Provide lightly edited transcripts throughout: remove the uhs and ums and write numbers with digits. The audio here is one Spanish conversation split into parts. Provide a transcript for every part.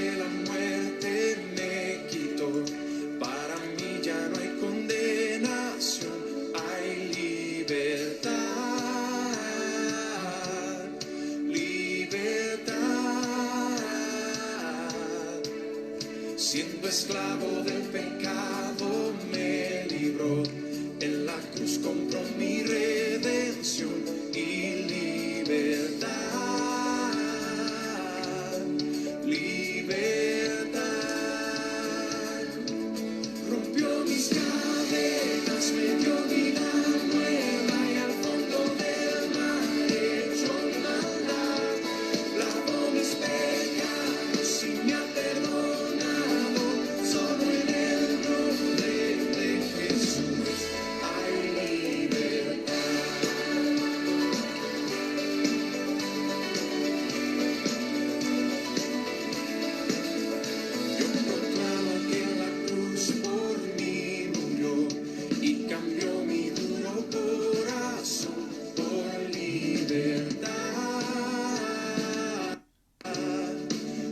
de la muerte me quitó. Para mí ya no hay condenación, hay libertad, libertad. Siendo esclavo del pecado me libró, en la cruz compró mi redención y libertad, libertad. Rompió mis cadenas, me dio vida nueva y al fondo del mar echó mi maldad. Lavó mis pecados y me ha perdonado, solo en el nombre de Jesús hay libertad. Yo proclamo que en la cruz por mí murió y cambió mi duro corazón por libertad,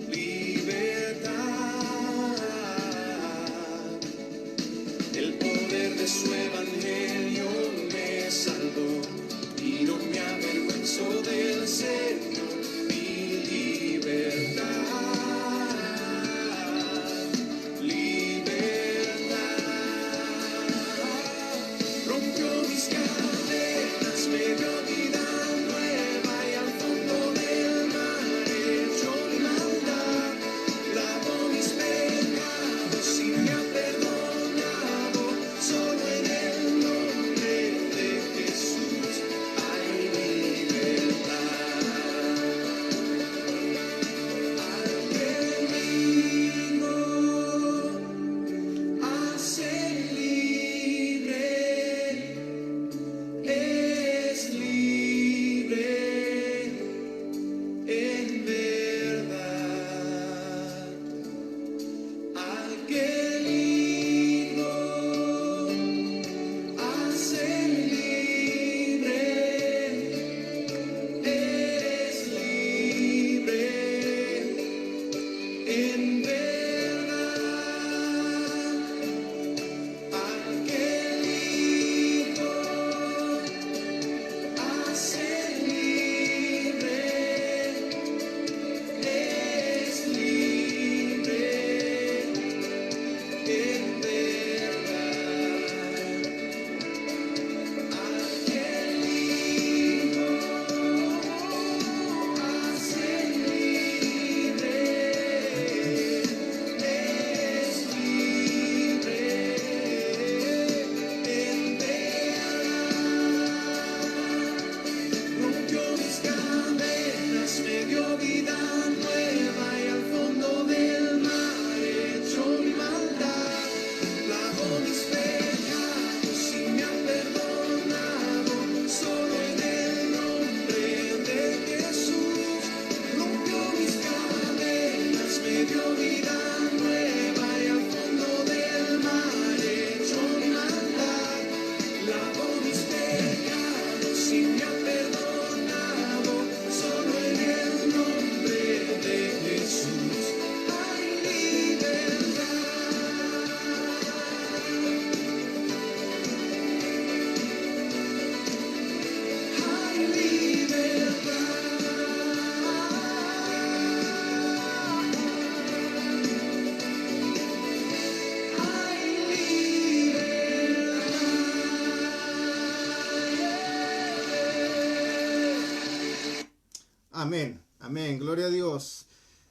libertad. El poder de su evangelio me salvó y no me avergüenzo del Señor, mi libertad, libertad. Rompió mis cadenas, me dio vida nueva y al fondo del mar echó mi maldad. Lavó mis pecados y me ha perdonado, solo en el nombre de Jesús hay libertad. Al que vino a ser libre, es libre en verdad. Al que vino a ser libre, es libre en verdad. Al que vino a ser libre, es libre en verdad. Al que vino a ser libre, es libre en verdad. Rompió mis cadenas, me dio vida nueva y al fondo del mar echó mi maldad. Lavó mis pecados y me ha perdonado, solo en el nombre de Jesús. Rompió mis cadenas, me dio vida nueva y al fondo del mar echó mi maldad. Lavó mis pecados y me ha perdonado, solo en el nombre de Jesús hay libertad, hay libertad, hay libertad. Amén, amén, gloria a Dios.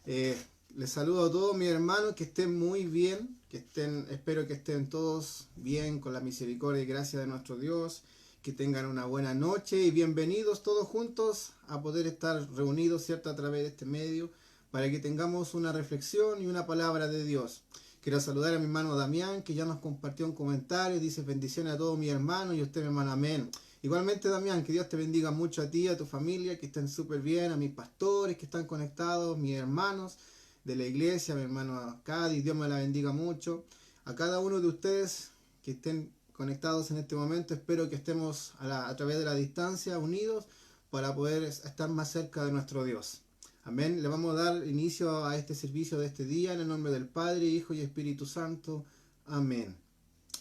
Les saludo a todos mis hermanos, que estén muy bien, espero que estén todos bien con la misericordia y gracia de nuestro Dios, que tengan una buena noche y bienvenidos todos juntos a poder estar reunidos, ¿cierto?, a través de este medio, para que tengamos una reflexión y una palabra de Dios. Quiero saludar a mi hermano Damián, que ya nos compartió un comentario, dice bendiciones a todos mis hermanos y a usted, mi hermano, amén. Igualmente, Damián, que Dios te bendiga mucho a ti, a tu familia, que estén súper bien, a mis pastores que están conectados, mis hermanos de la iglesia, mi hermano Cádiz, Dios me la bendiga mucho. A cada uno de ustedes que estén conectados en este momento, espero que estemos a través de la distancia unidos para poder estar más cerca de nuestro Dios. Amén. Le vamos a dar inicio a este servicio de este día en el nombre del Padre, Hijo y Espíritu Santo. Amén.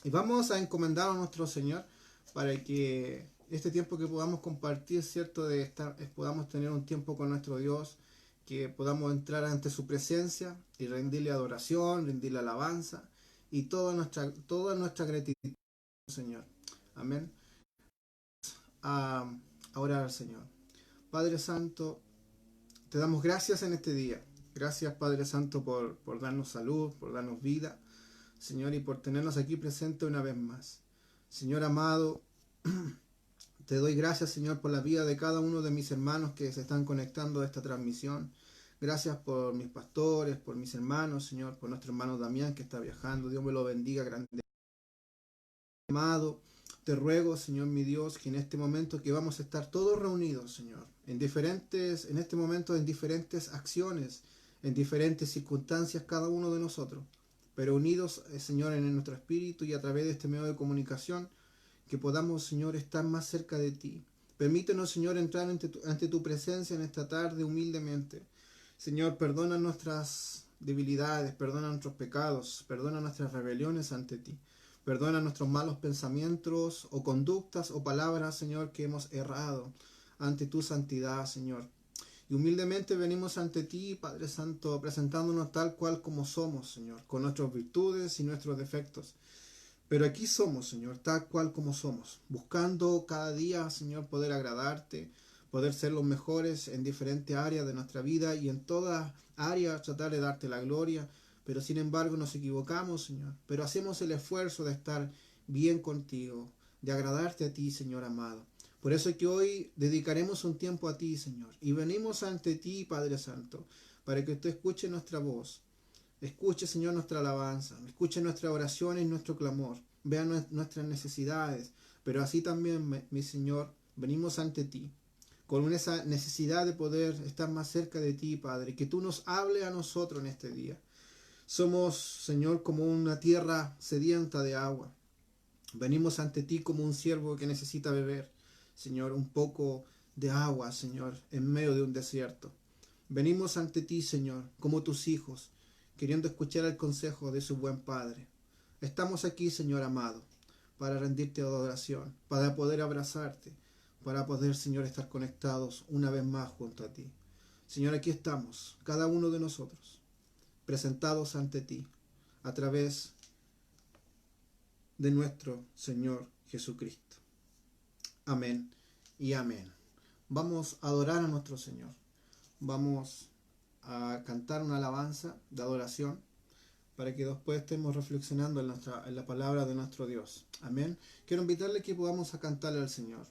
Y vamos a encomendar a nuestro Señor para que este tiempo que podamos compartir, ¿cierto? Podamos tener un tiempo con nuestro Dios, que podamos entrar ante su presencia y rendirle adoración, rendirle alabanza y toda nuestra gratitud, Señor. Amén. A orar al Señor. Padre Santo, te damos gracias en este día. Gracias, Padre Santo, por darnos salud, por darnos vida, Señor, y por tenernos aquí presente una vez más. Señor amado, te doy gracias, Señor, por la vida de cada uno de mis hermanos que se están conectando a esta transmisión. Gracias por mis pastores, por mis hermanos, Señor, por nuestro hermano Damián que está viajando. Dios me lo bendiga grandemente. Amado, te ruego, Señor mi Dios, que en este momento que vamos a estar todos reunidos, Señor, en este momento en diferentes acciones, en diferentes circunstancias cada uno de nosotros, pero unidos, Señor, en nuestro espíritu y a través de este medio de comunicación, que podamos, Señor, estar más cerca de ti. Permítenos, Señor, entrar ante tu presencia en esta tarde humildemente. Señor, perdona nuestras debilidades, perdona nuestros pecados, perdona nuestras rebeliones ante ti. Perdona nuestros malos pensamientos o conductas o palabras, Señor, que hemos errado ante tu santidad, Señor. Y humildemente venimos ante ti, Padre Santo, presentándonos tal cual como somos, Señor, con nuestras virtudes y nuestros defectos. Pero aquí somos, Señor, tal cual como somos, buscando cada día, Señor, poder agradarte, poder ser los mejores en diferentes áreas de nuestra vida y en todas áreas tratar de darte la gloria. Pero sin embargo nos equivocamos, Señor. Pero hacemos el esfuerzo de estar bien contigo, de agradarte a ti, Señor amado. Por eso es que hoy dedicaremos un tiempo a ti, Señor. Y venimos ante ti, Padre Santo, para que tú escuches nuestra voz. Escuche, Señor, nuestra alabanza. Escuche nuestra oración y nuestro clamor. Vea nuestras necesidades. Pero así también, mi Señor, venimos ante ti con esa necesidad de poder estar más cerca de ti, Padre. Que tú nos hables a nosotros en este día. Somos, Señor, como una tierra sedienta de agua. Venimos ante ti como un siervo que necesita beber, Señor, un poco de agua, Señor, en medio de un desierto. Venimos ante ti, Señor, como tus hijos, queriendo escuchar el consejo de su buen Padre. Estamos aquí, Señor amado, para rendirte adoración, para poder abrazarte, para poder, Señor, estar conectados una vez más junto a ti. Señor, aquí estamos, cada uno de nosotros, presentados ante ti a través de nuestro Señor Jesucristo. Amén y amén. Vamos a adorar a nuestro Señor. Vamos a cantar una alabanza de adoración para que después estemos reflexionando en la palabra de nuestro Dios. Amén. Quiero invitarle que podamos a cantarle al Señor.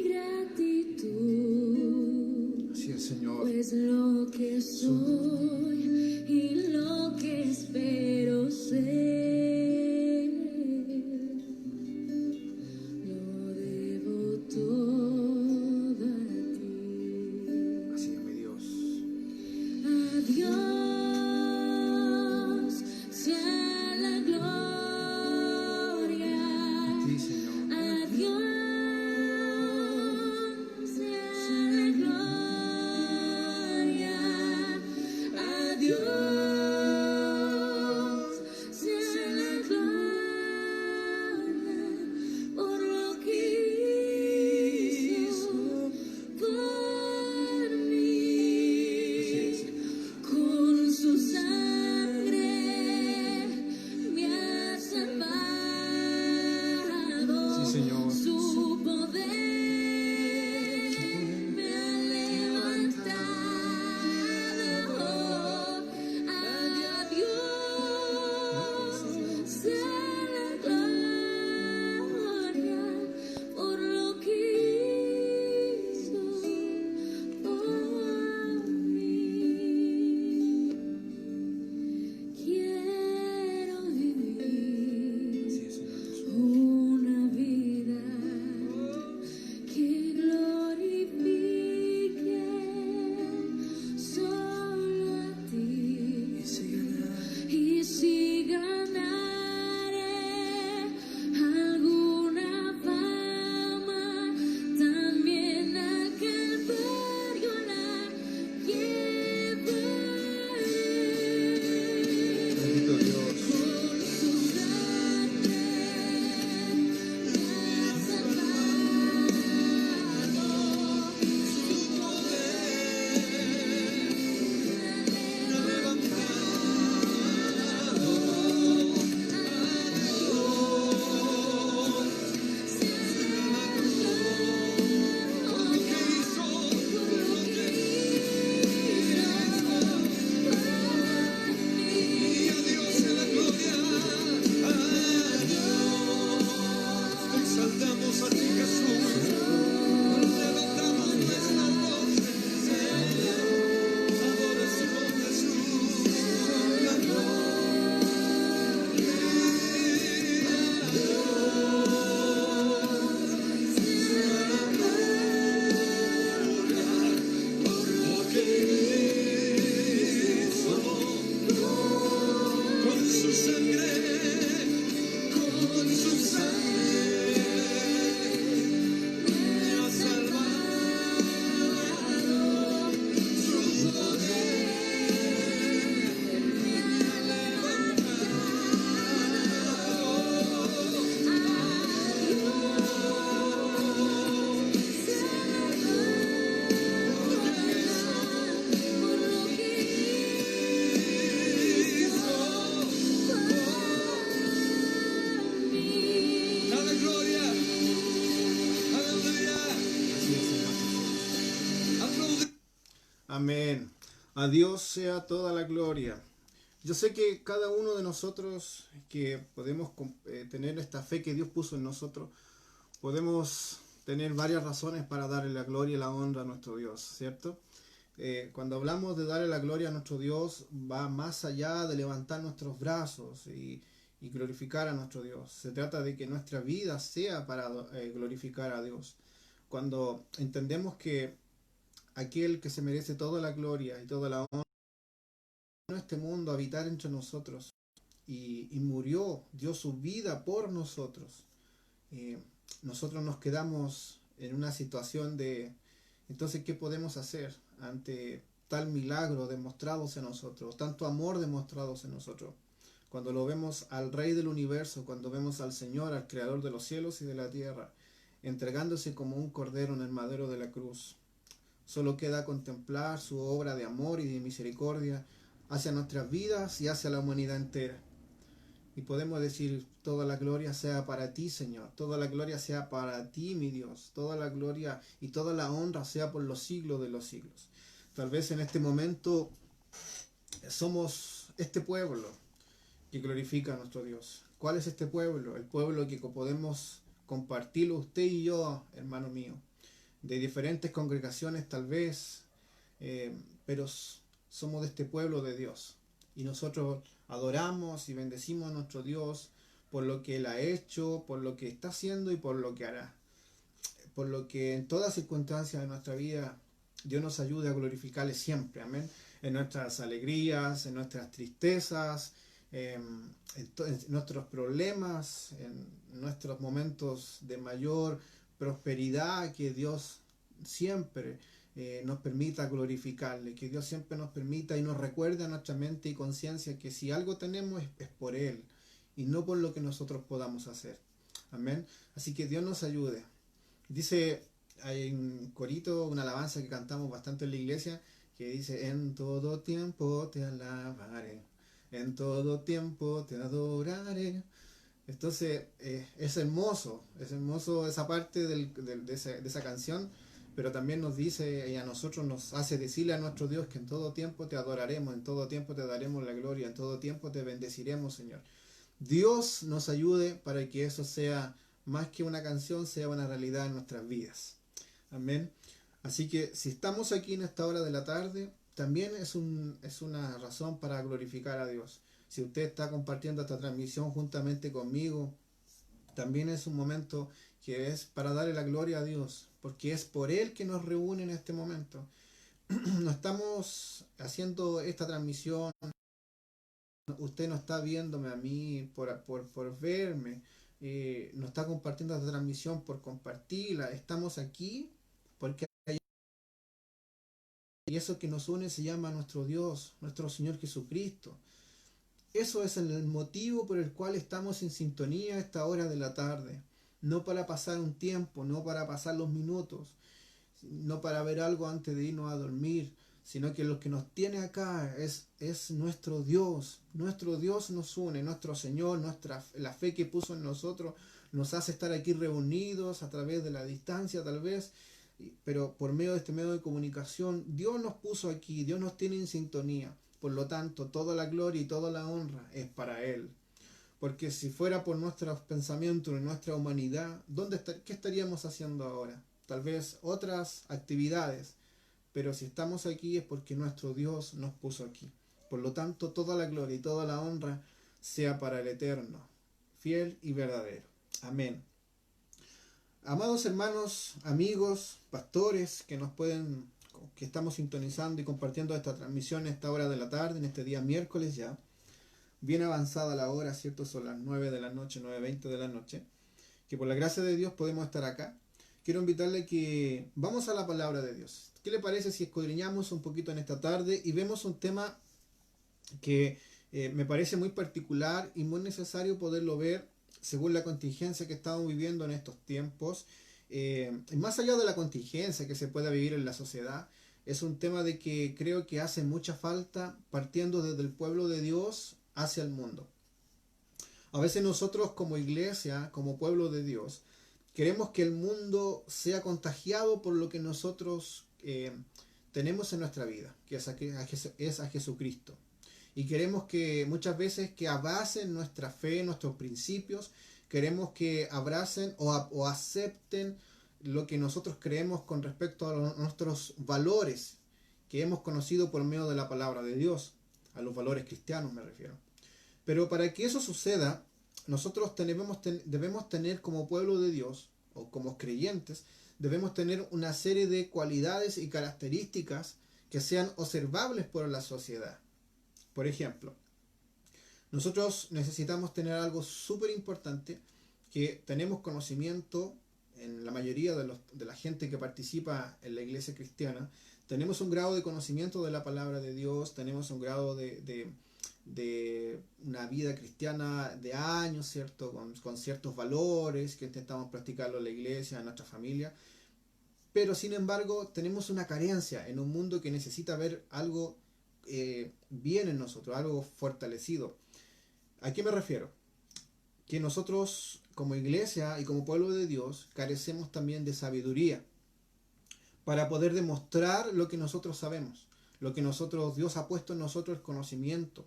Gratitud. Gracias, Señor. Pues lo que soy y lo que espero ser, lo debo todo a ti. Así es, mi Dios. A Dios sea la gloria. Sí, Señor. A Dios sea la gloria. A Dios sea la gloria por lo que hizo por mí. Así es, Señor. Con su sangre me ha salvado. Sí, Señor. Su poder me ha levantado. A Dios sea la gloria por lo que hizo por mí. Quiero vivir Así es, Señor Jesús. una vida que glorifique solo a ti. Y si ganaré alguna fama, también aquel Calvario la llevaré. Bendito Dios. Con su sangre me ha salvado. Su poder me ha levantado. Exaltamos a ti, Jesús. Levantamos nuestras voces. Adoración, Jesús. La por lo que hizo con su sangre. Con su sangre me ha salvado. Su poder me ha Dale gloria. Aleluya. Así es, Señor Jesús. Aplaude. Amén. A Dios sea toda la gloria. Yo sé que cada uno de nosotros que podemos tener esta fe que Dios puso en nosotros, podemos tener varias razones para darle la gloria y la honra a nuestro Dios, ¿cierto? Cuando hablamos de darle la gloria a nuestro Dios, va más allá de levantar nuestros brazos y glorificar a nuestro Dios. Se trata de que nuestra vida sea para glorificar a Dios. Cuando entendemos que aquel que se merece toda la gloria y toda la honra en este mundo, habitar entre nosotros, y murió, dio su vida por nosotros, nosotros nos quedamos en una situación de, entonces, ¿qué podemos hacer ante tal milagro demostrados en nosotros, tanto amor demostrados en nosotros? Cuando lo vemos al Rey del Universo, cuando vemos al Señor, al Creador de los cielos y de la tierra, entregándose como un cordero en el madero de la cruz. Solo queda contemplar su obra de amor y de misericordia hacia nuestras vidas y hacia la humanidad entera. Y podemos decir, toda la gloria sea para ti, Señor. Toda la gloria sea para ti, mi Dios. Toda la gloria y toda la honra sea por los siglos de los siglos. Tal vez en este momento somos este pueblo que glorifica a nuestro Dios. ¿Cuál es este pueblo? El pueblo que podemos compartirlo usted y yo, hermano mío. De diferentes congregaciones tal vez, pero somos de este pueblo de Dios. Y nosotros adoramos y bendecimos a nuestro Dios por lo que Él ha hecho, por lo que está haciendo y por lo que hará. Por lo que en todas circunstancias de nuestra vida Dios nos ayude a glorificarle siempre, amén. En nuestras alegrías, en nuestras tristezas, en nuestros problemas, en nuestros momentos de mayor prosperidad, que Dios siempre nos permita glorificarle, que Dios siempre nos permita y nos recuerde a nuestra mente y conciencia que si algo tenemos es por Él y no por lo que nosotros podamos hacer. Amén. Así que Dios nos ayude. Dice, hay un corito, una alabanza que cantamos bastante en la iglesia, que dice, en todo tiempo te alabaré, en todo tiempo te adoraré. Entonces, es hermoso esa parte de esa canción, pero también nos dice, y a nosotros nos hace decirle a nuestro Dios que en todo tiempo te adoraremos, en todo tiempo te daremos la gloria, en todo tiempo te bendeciremos, Señor. Dios nos ayude para que eso sea más que una canción, sea una realidad en nuestras vidas. Amén. Así que si estamos aquí en esta hora de la tarde, también es una razón para glorificar a Dios. Si usted está compartiendo esta transmisión juntamente conmigo, también es un momento que es para darle la gloria a Dios, porque es por Él que nos reúne en este momento. No estamos haciendo esta transmisión, usted no está viéndome a mí por verme, no está compartiendo esta transmisión por compartirla. Estamos aquí porque hay, y eso que nos une se llama nuestro Dios, nuestro Señor Jesucristo. Eso es el motivo por el cual estamos en sintonía a esta hora de la tarde. No para pasar un tiempo, no para pasar los minutos, no para ver algo antes de irnos a dormir, sino que lo que nos tiene acá es nuestro Dios. Nuestro Dios nos une, nuestro Señor, la fe que puso en nosotros nos hace estar aquí reunidos a través de la distancia tal vez, pero por medio de este medio de comunicación, Dios nos puso aquí, Dios nos tiene en sintonía. Por lo tanto, toda la gloria y toda la honra es para Él. Porque si fuera por nuestros pensamientos y nuestra humanidad, ¿qué estaríamos haciendo ahora? Tal vez otras actividades, pero si estamos aquí es porque nuestro Dios nos puso aquí. Por lo tanto, toda la gloria y toda la honra sea para el Eterno, fiel y verdadero. Amén. Amados hermanos, amigos, pastores que estamos sintonizando y compartiendo esta transmisión a esta hora de la tarde, en este día miércoles ya, bien avanzada la hora, ¿cierto? Son las 9 de la noche, 9:20 de la noche, que por la gracia de Dios podemos estar acá. Quiero invitarle que vamos a la palabra de Dios. ¿Qué le parece si escudriñamos un poquito en esta tarde y vemos un tema que me parece muy particular y muy necesario poderlo ver según la contingencia que estamos viviendo en estos tiempos? Más allá de la contingencia que se pueda vivir en la sociedad, es un tema de que creo que hace mucha falta partiendo desde el pueblo de Dios hacia el mundo. A veces nosotros como iglesia, como pueblo de Dios, queremos que el mundo sea contagiado por lo que nosotros tenemos en nuestra vida, que es a Jesucristo. Y queremos que muchas veces que abracen nuestra fe, nuestros principios, queremos que abracen o acepten lo que nosotros creemos con respecto a nuestros valores que hemos conocido por medio de la palabra de Dios, a los valores cristianos me refiero. Pero para que eso suceda, nosotros debemos tener como pueblo de Dios, o como creyentes, debemos tener una serie de cualidades y características que sean observables por la sociedad. Por ejemplo, nosotros necesitamos tener algo súper importante, que tenemos conocimiento en la mayoría de la gente que participa en la iglesia cristiana. Tenemos un grado de conocimiento de la palabra de Dios, tenemos un grado de una vida cristiana de años, ¿cierto? Con ciertos valores que intentamos practicarlo en la iglesia, en nuestra familia. Pero sin embargo, tenemos una carencia en un mundo que necesita ver algo bien en nosotros, algo fortalecido. ¿A qué me refiero? Que nosotros como iglesia y como pueblo de Dios carecemos también de sabiduría para poder demostrar lo que nosotros sabemos, lo que Dios ha puesto en nosotros, el conocimiento,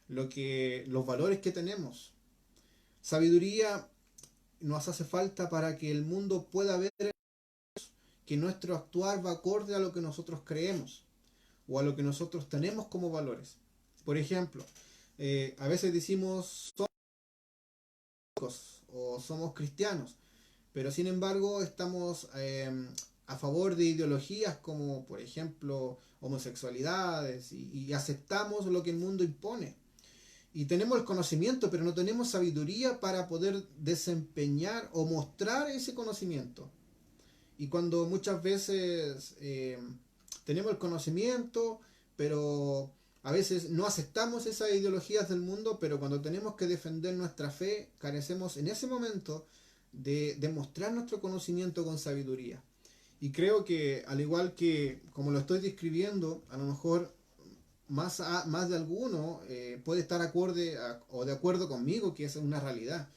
los valores que tenemos. Sabiduría nos hace falta para que el mundo pueda ver que nuestro actuar va acorde a lo que nosotros creemos. o a lo que nosotros tenemos como valores. Por ejemplo, a veces decimos somos católicos o somos cristianos, pero sin embargo estamos a favor de ideologías como, por ejemplo, homosexualidades y aceptamos lo que el mundo impone. Y tenemos el conocimiento, pero no tenemos sabiduría para poder desempeñar o mostrar ese conocimiento. Y cuando muchas veces tenemos el conocimiento, pero a veces no aceptamos esas ideologías del mundo, pero cuando tenemos que defender nuestra fe, carecemos en ese momento de demostrar nuestro conocimiento con sabiduría. Y creo que, al igual que como lo estoy describiendo, a lo mejor más de alguno puede estar o de acuerdo conmigo que es una realidad.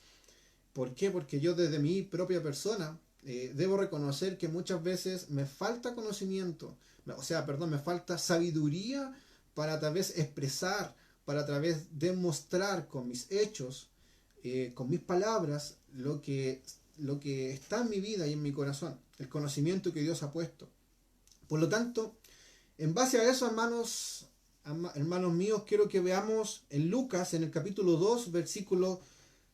¿Por qué? Porque yo desde mi propia persona debo reconocer que muchas veces me falta conocimiento, me falta sabiduría para a través expresar, para a través demostrar con mis hechos, con mis palabras, lo que está en mi vida y en mi corazón, el conocimiento que Dios ha puesto. Por lo tanto, en base a eso, hermanos míos, quiero que veamos en Lucas, en el capítulo 2, versículo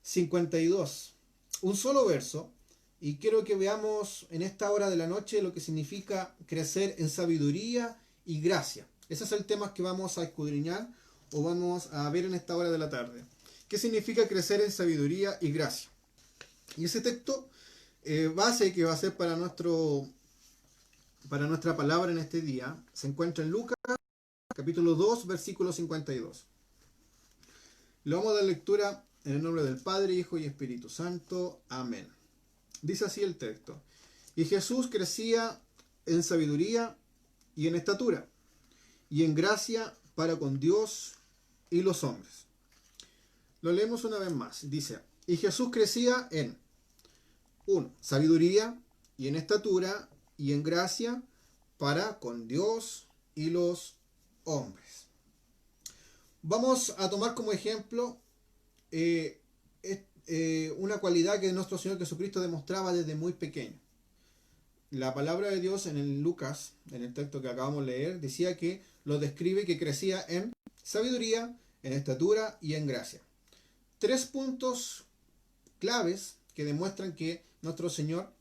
52. Un solo verso, y quiero que veamos en esta hora de la noche lo que significa crecer en sabiduría y gracia. Ese es el tema que vamos a escudriñar o vamos a ver en esta hora de la tarde. ¿Qué significa crecer en sabiduría y gracia? Y ese texto base que va a ser para nuestra palabra en este día se encuentra en Lucas, capítulo 2, versículo 52. Le vamos a dar lectura en el nombre del Padre, Hijo y Espíritu Santo. Amén. Dice así el texto. Y Jesús crecía en sabiduría y en estatura, y en gracia para con Dios y los hombres. Lo leemos una vez más. Dice, y Jesús crecía en 1. Sabiduría y en estatura y en gracia para con Dios y los hombres. Vamos a tomar como ejemplo una cualidad que nuestro Señor Jesucristo demostraba desde muy pequeño. La palabra de Dios en el Lucas, en el texto que acabamos de leer, decía que lo describe que crecía en sabiduría, en estatura y en gracia. 3 puntos claves que demuestran que nuestro Señor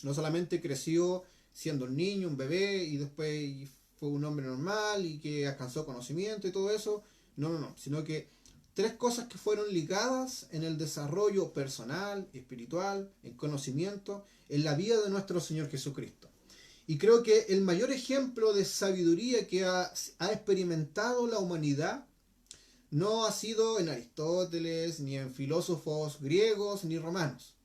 no solamente creció siendo un niño, un bebé, y después fue un hombre normal y que alcanzó conocimiento y todo eso. No, sino que 3 cosas que fueron ligadas en el desarrollo personal, espiritual, en conocimiento, en la vida de nuestro Señor Jesucristo. Y creo que el mayor ejemplo de sabiduría que ha experimentado la humanidad no ha sido en Aristóteles, ni en filósofos griegos, ni romanos.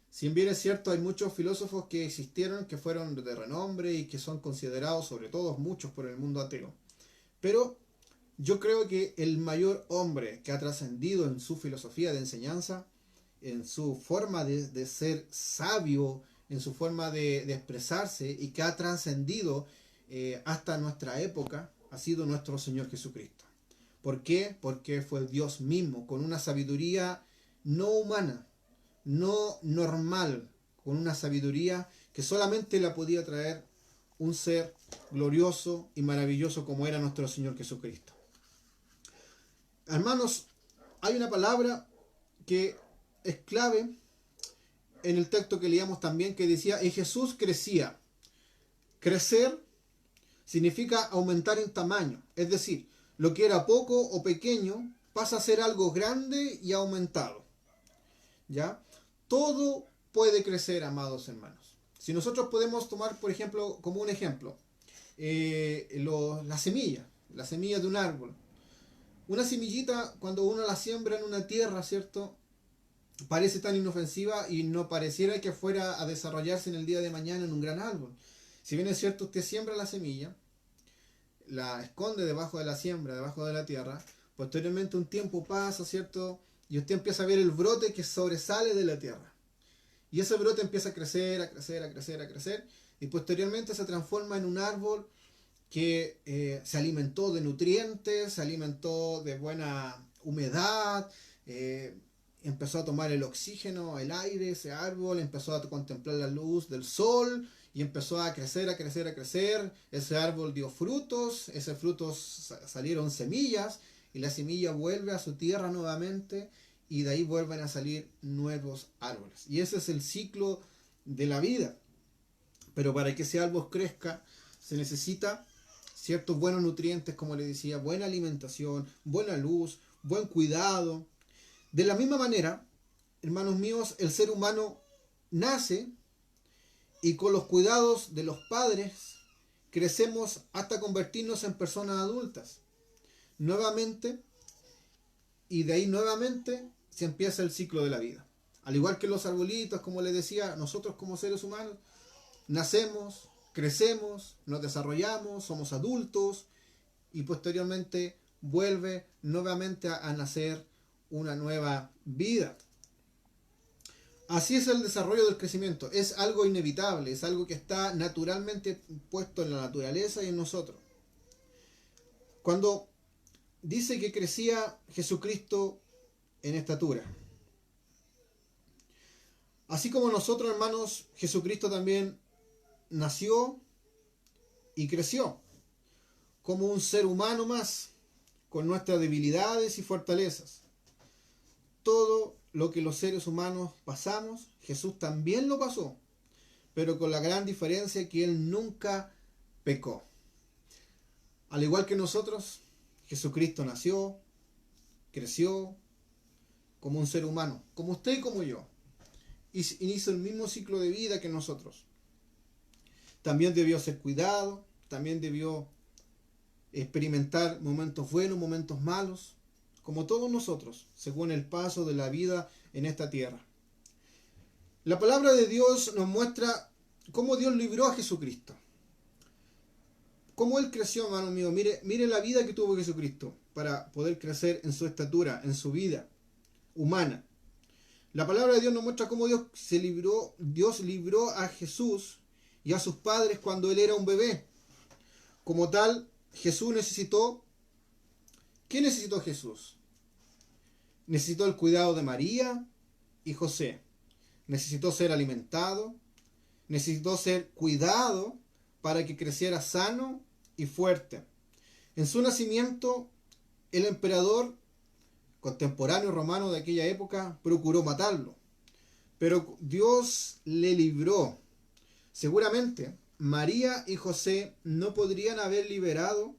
Si bien es cierto, hay muchos filósofos que existieron, que fueron de renombre y que son considerados, sobre todo muchos, por el mundo ateo. Pero yo creo que el mayor hombre que ha trascendido en su filosofía de enseñanza, en su forma de ser sabio, en su forma de expresarse y que ha trascendido hasta nuestra época, ha sido nuestro Señor Jesucristo. ¿Por qué? Porque fue Dios mismo, con una sabiduría no humana, no normal, con una sabiduría que solamente la podía traer un ser glorioso y maravilloso como era nuestro Señor Jesucristo. Hermanos, hay una palabra que es clave en el texto que leíamos también, que decía, y Jesús crecía. Crecer significa aumentar en tamaño, es decir, lo que era poco o pequeño pasa a ser algo grande y aumentado. ¿Ya? Todo puede crecer, amados hermanos. Si nosotros podemos tomar, por ejemplo, como un ejemplo, la semilla de un árbol. Una semillita, cuando uno la siembra en una tierra, ¿cierto? Parece tan inofensiva y no pareciera que fuera a desarrollarse en el día de mañana en un gran árbol. Si bien es cierto, usted siembra la semilla, la esconde debajo de la siembra, debajo de la tierra, posteriormente un tiempo pasa, ¿cierto? Y usted empieza a ver el brote que sobresale de la tierra. Y ese brote empieza a crecer, a crecer, a crecer, a crecer, y posteriormente se transforma en un árbol que se alimentó de nutrientes, se alimentó de buena humedad, empezó a tomar el oxígeno, el aire, ese árbol, empezó a contemplar la luz del sol, y empezó a crecer, a crecer, a crecer. Ese árbol dio frutos, esos frutos salieron semillas, y la semilla vuelve a su tierra nuevamente, y de ahí vuelven a salir nuevos árboles. Y ese es el ciclo de la vida. Pero para que ese árbol crezca, se necesita ciertos buenos nutrientes, como le decía, buena alimentación, buena luz, buen cuidado. De la misma manera, hermanos míos, el ser humano nace y con los cuidados de los padres crecemos hasta convertirnos en personas adultas. Nuevamente, y de ahí nuevamente se empieza el ciclo de la vida. Al igual que los arbolitos, como les decía, nosotros como seres humanos nacemos, crecemos, nos desarrollamos, somos adultos y posteriormente vuelve nuevamente a nacer una nueva vida. Así es el desarrollo del crecimiento. Es algo inevitable, es algo que está naturalmente puesto en la naturaleza y en nosotros. Cuando dice que crecía Jesucristo en estatura, así como nosotros, hermanos, Jesucristo también nació y creció como un ser humano más, con nuestras debilidades y fortalezas. Todo lo que los seres humanos pasamos, Jesús también lo pasó, pero con la gran diferencia que Él nunca pecó. Al igual que nosotros, Jesucristo nació, creció como un ser humano, como usted y como yo. Hizo el mismo ciclo de vida que nosotros. También debió ser cuidado, también debió experimentar momentos buenos, momentos malos, como todos nosotros, según el paso de la vida en esta tierra. La palabra de Dios nos muestra cómo Dios libró a Jesucristo. Cómo Él creció, hermano mío. Mire la vida que tuvo Jesucristo para poder crecer en su estatura, en su vida humana. La palabra de Dios nos muestra cómo Dios libró a Jesús y a sus padres cuando Él era un bebé. Como tal, Jesús necesitó... ¿Qué necesitó Jesús? Necesitó el cuidado de María y José. Necesitó ser alimentado. Necesitó ser cuidado para que creciera sano y fuerte. En su nacimiento, el emperador contemporáneo romano de aquella época procuró matarlo. Pero Dios le libró. Seguramente María y José no podrían haber liberado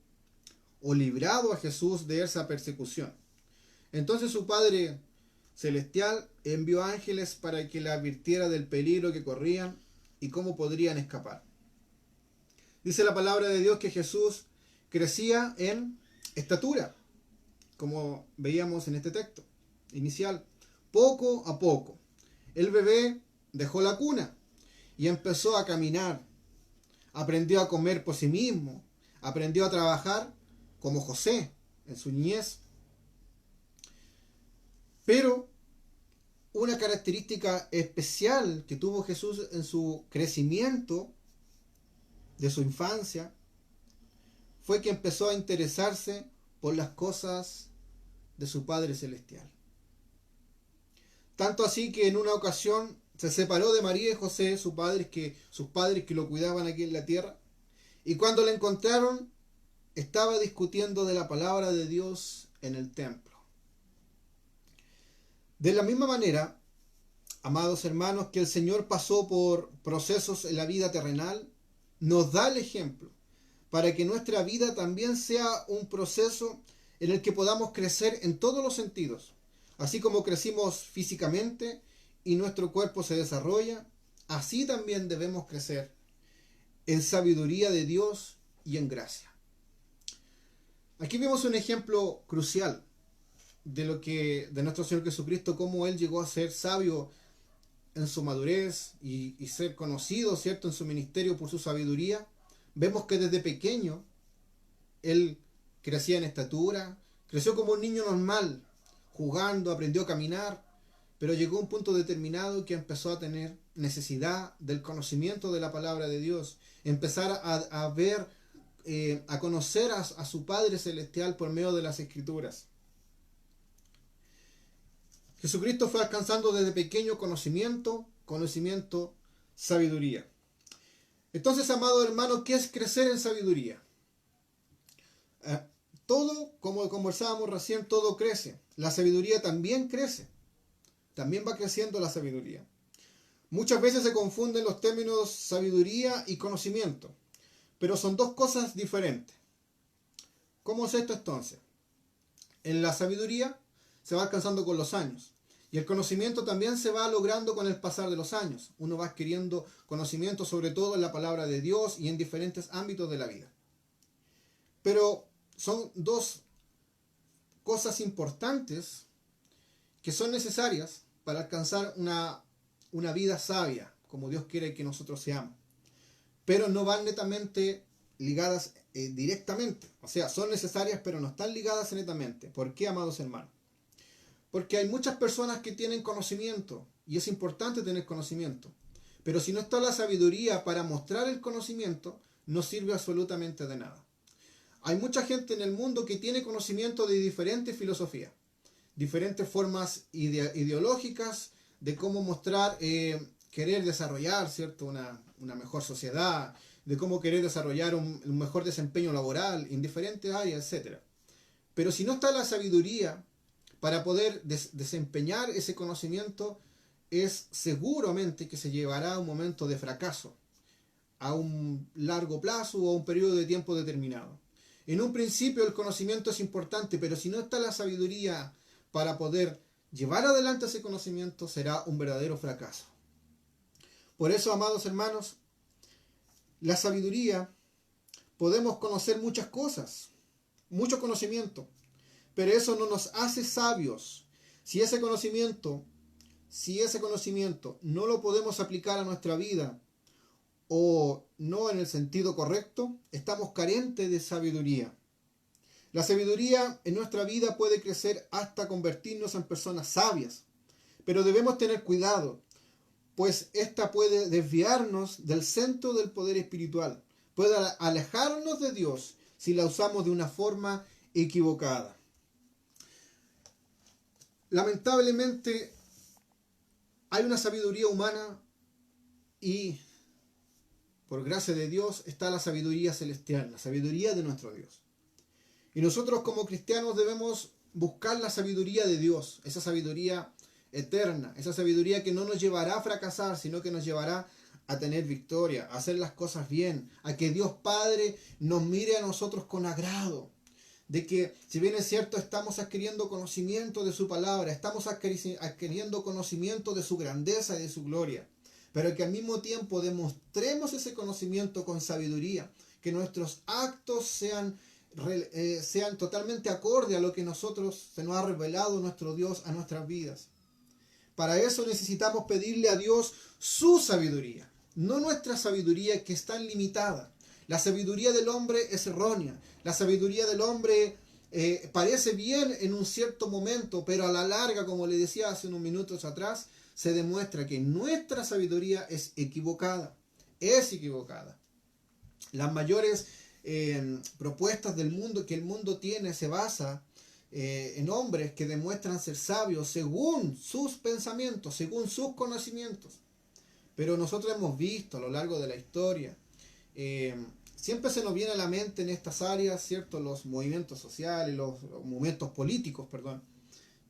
o librado a Jesús de esa persecución. Entonces su Padre Celestial envió ángeles para que le advirtiera del peligro que corrían y cómo podrían escapar. Dice la palabra de Dios que Jesús crecía en estatura, como veíamos en este texto inicial. Poco a poco, el bebé dejó la cuna y empezó a caminar. Aprendió a comer por sí mismo. Aprendió a trabajar como José en su niñez. Pero una característica especial que tuvo Jesús en su crecimiento de su infancia fue que empezó a interesarse por las cosas de su Padre Celestial. Tanto así que en una ocasión se separó de María y José, sus padres que lo cuidaban aquí en la tierra, y cuando la encontraron estaba discutiendo de la palabra de Dios en el templo. De la misma manera, amados hermanos, que el Señor pasó por procesos en la vida terrenal, nos da el ejemplo para que nuestra vida también sea un proceso en el que podamos crecer en todos los sentidos. Así como crecimos físicamente y nuestro cuerpo se desarrolla, así también debemos crecer en sabiduría de Dios y en gracia. Aquí vemos un ejemplo crucial de nuestro Señor Jesucristo, cómo Él llegó a ser sabio en su madurez y ser conocido, ¿cierto?, en su ministerio por su sabiduría. Vemos que desde pequeño Él crecía en estatura, creció como un niño normal, jugando, aprendió a caminar, pero llegó a un punto determinado que empezó a tener necesidad del conocimiento de la palabra de Dios, empezar a ver, a conocer a su Padre Celestial por medio de las Escrituras. Jesucristo fue alcanzando desde pequeño conocimiento, sabiduría. Entonces, amados hermanos, ¿qué es crecer en sabiduría? Todo, como conversábamos recién, todo crece. La sabiduría también crece. También va creciendo la sabiduría. Muchas veces se confunden los términos sabiduría y conocimiento, pero son dos cosas diferentes. ¿Cómo es esto entonces? En la sabiduría se va alcanzando con los años. Y el conocimiento también se va logrando con el pasar de los años. Uno va adquiriendo conocimiento sobre todo en la palabra de Dios y en diferentes ámbitos de la vida. Pero son dos cosas importantes que son necesarias para alcanzar una vida sabia, como Dios quiere que nosotros seamos. Pero no van netamente ligadas directamente. O sea, son necesarias, pero no están ligadas netamente. ¿Por qué, amados hermanos? Porque hay muchas personas que tienen conocimiento, y es importante tener conocimiento. Pero si no está la sabiduría para mostrar el conocimiento, no sirve absolutamente de nada. Hay mucha gente en el mundo que tiene conocimiento de diferentes filosofías, diferentes formas ideológicas de cómo mostrar, querer desarrollar, ¿cierto? Una mejor sociedad, de cómo querer desarrollar un mejor desempeño laboral en diferentes áreas, etc. Pero si no está la sabiduría para poder desempeñar ese conocimiento, es seguramente que se llevará a un momento de fracaso, a un largo plazo o a un periodo de tiempo determinado. En un principio el conocimiento es importante, pero si no está la sabiduría para poder llevar adelante ese conocimiento, será un verdadero fracaso. Por eso, amados hermanos, la sabiduría, podemos conocer muchas cosas, mucho conocimiento, pero eso no nos hace sabios. Si ese conocimiento no lo podemos aplicar a nuestra vida o no en el sentido correcto, estamos carentes de sabiduría. La sabiduría en nuestra vida puede crecer hasta convertirnos en personas sabias, pero debemos tener cuidado, pues esta puede desviarnos del centro del poder espiritual, puede alejarnos de Dios si la usamos de una forma equivocada. Lamentablemente hay una sabiduría humana y por gracia de Dios está la sabiduría celestial, la sabiduría de nuestro Dios. Y nosotros como cristianos debemos buscar la sabiduría de Dios, esa sabiduría eterna, esa sabiduría que no nos llevará a fracasar, sino que nos llevará a tener victoria, a hacer las cosas bien, a que Dios Padre nos mire a nosotros con agrado. De que, si bien es cierto, estamos adquiriendo conocimiento de su palabra, estamos adquiriendo conocimiento de su grandeza y de su gloria, pero que al mismo tiempo demostremos ese conocimiento con sabiduría, que nuestros actos sean totalmente acorde a lo que nosotros se nos ha revelado nuestro Dios a nuestras vidas. Para eso necesitamos pedirle a Dios su sabiduría, no nuestra sabiduría que es tan limitada. La sabiduría del hombre es errónea. La sabiduría del hombre parece bien en un cierto momento, pero a la larga, como le decía hace unos minutos atrás, se demuestra que nuestra sabiduría es equivocada. Es equivocada. Las mayores propuestas del mundo que el mundo tiene se basa en hombres que demuestran ser sabios según sus pensamientos, según sus conocimientos. Pero nosotros hemos visto a lo largo de la historia, siempre se nos viene a la mente en estas áreas, ¿cierto? Los movimientos sociales, los movimientos políticos, perdón,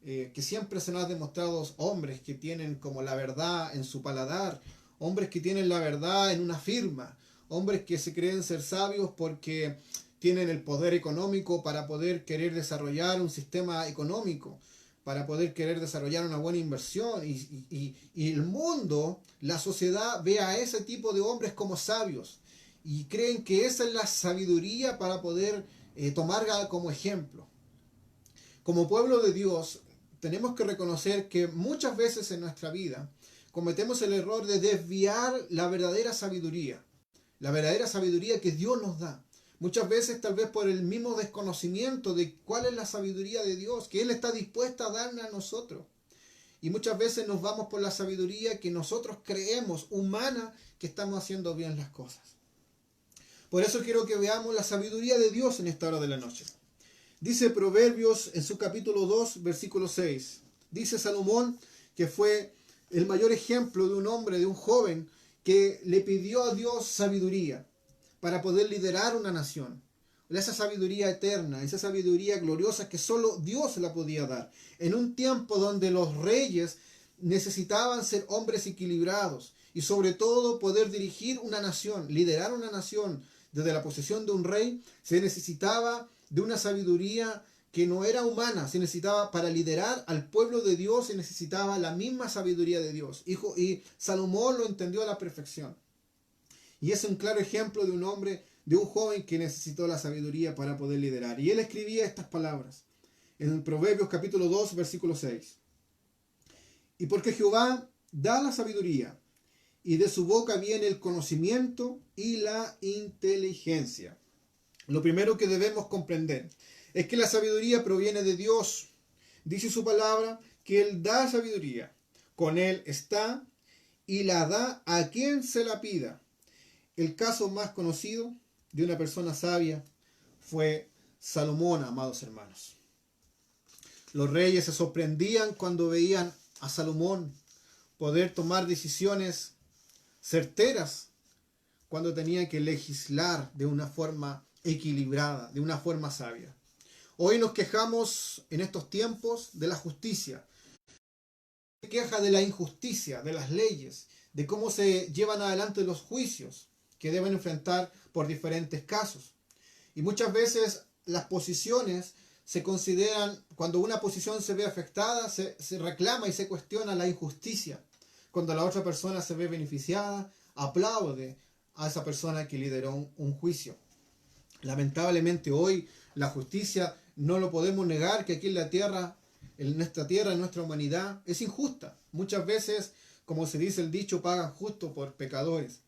que siempre se nos han demostrado hombres que tienen como la verdad en su paladar, hombres que tienen la verdad en una firma, hombres que se creen ser sabios porque tienen el poder económico para poder querer desarrollar un sistema económico, para poder querer desarrollar una buena inversión. Y el mundo, la sociedad, ve a ese tipo de hombres como sabios y creen que esa es la sabiduría para poder tomarla como ejemplo. Como pueblo de Dios, tenemos que reconocer que muchas veces en nuestra vida cometemos el error de desviar la verdadera sabiduría que Dios nos da. Muchas veces tal vez por el mismo desconocimiento de cuál es la sabiduría de Dios, que Él está dispuesto a darle a nosotros. Y muchas veces nos vamos por la sabiduría que nosotros creemos humana que estamos haciendo bien las cosas. Por eso quiero que veamos la sabiduría de Dios en esta hora de la noche. Dice Proverbios en su capítulo 2, versículo 6. Dice Salomón que fue el mayor ejemplo de un hombre, de un joven, que le pidió a Dios sabiduría para poder liderar una nación. Esa sabiduría eterna, esa sabiduría gloriosa que solo Dios la podía dar. En un tiempo donde los reyes necesitaban ser hombres equilibrados y sobre todo poder dirigir una nación, liderar una nación desde la posesión de un rey, se necesitaba de una sabiduría que no era humana, se necesitaba para liderar al pueblo de Dios, se necesitaba la misma sabiduría de Dios. Y Salomón lo entendió a la perfección. Y es un claro ejemplo de un hombre, de un joven que necesitó la sabiduría para poder liderar. Y él escribía estas palabras en Proverbios capítulo 2, versículo 6. Y porque Jehová da la sabiduría, y de su boca viene el conocimiento y la inteligencia. Lo primero que debemos comprender es que la sabiduría proviene de Dios. Dice su palabra que Él da sabiduría. Con Él está y la da a quien se la pida. El caso más conocido de una persona sabia fue Salomón, amados hermanos. Los reyes se sorprendían cuando veían a Salomón poder tomar decisiones certeras cuando tenía que legislar de una forma equilibrada, de una forma sabia. Hoy nos quejamos en estos tiempos de la justicia. Se queja de la injusticia, de las leyes, de cómo se llevan adelante los juicios que deben enfrentar por diferentes casos. Y muchas veces las posiciones se consideran, cuando una posición se ve afectada, se reclama y se cuestiona la injusticia. Cuando la otra persona se ve beneficiada, aplaude a esa persona que lideró un juicio. Lamentablemente hoy la justicia, no lo podemos negar, que aquí en la tierra, en nuestra tierra, en nuestra humanidad, es injusta. Muchas veces, como se dice el dicho, pagan justo por pecadores.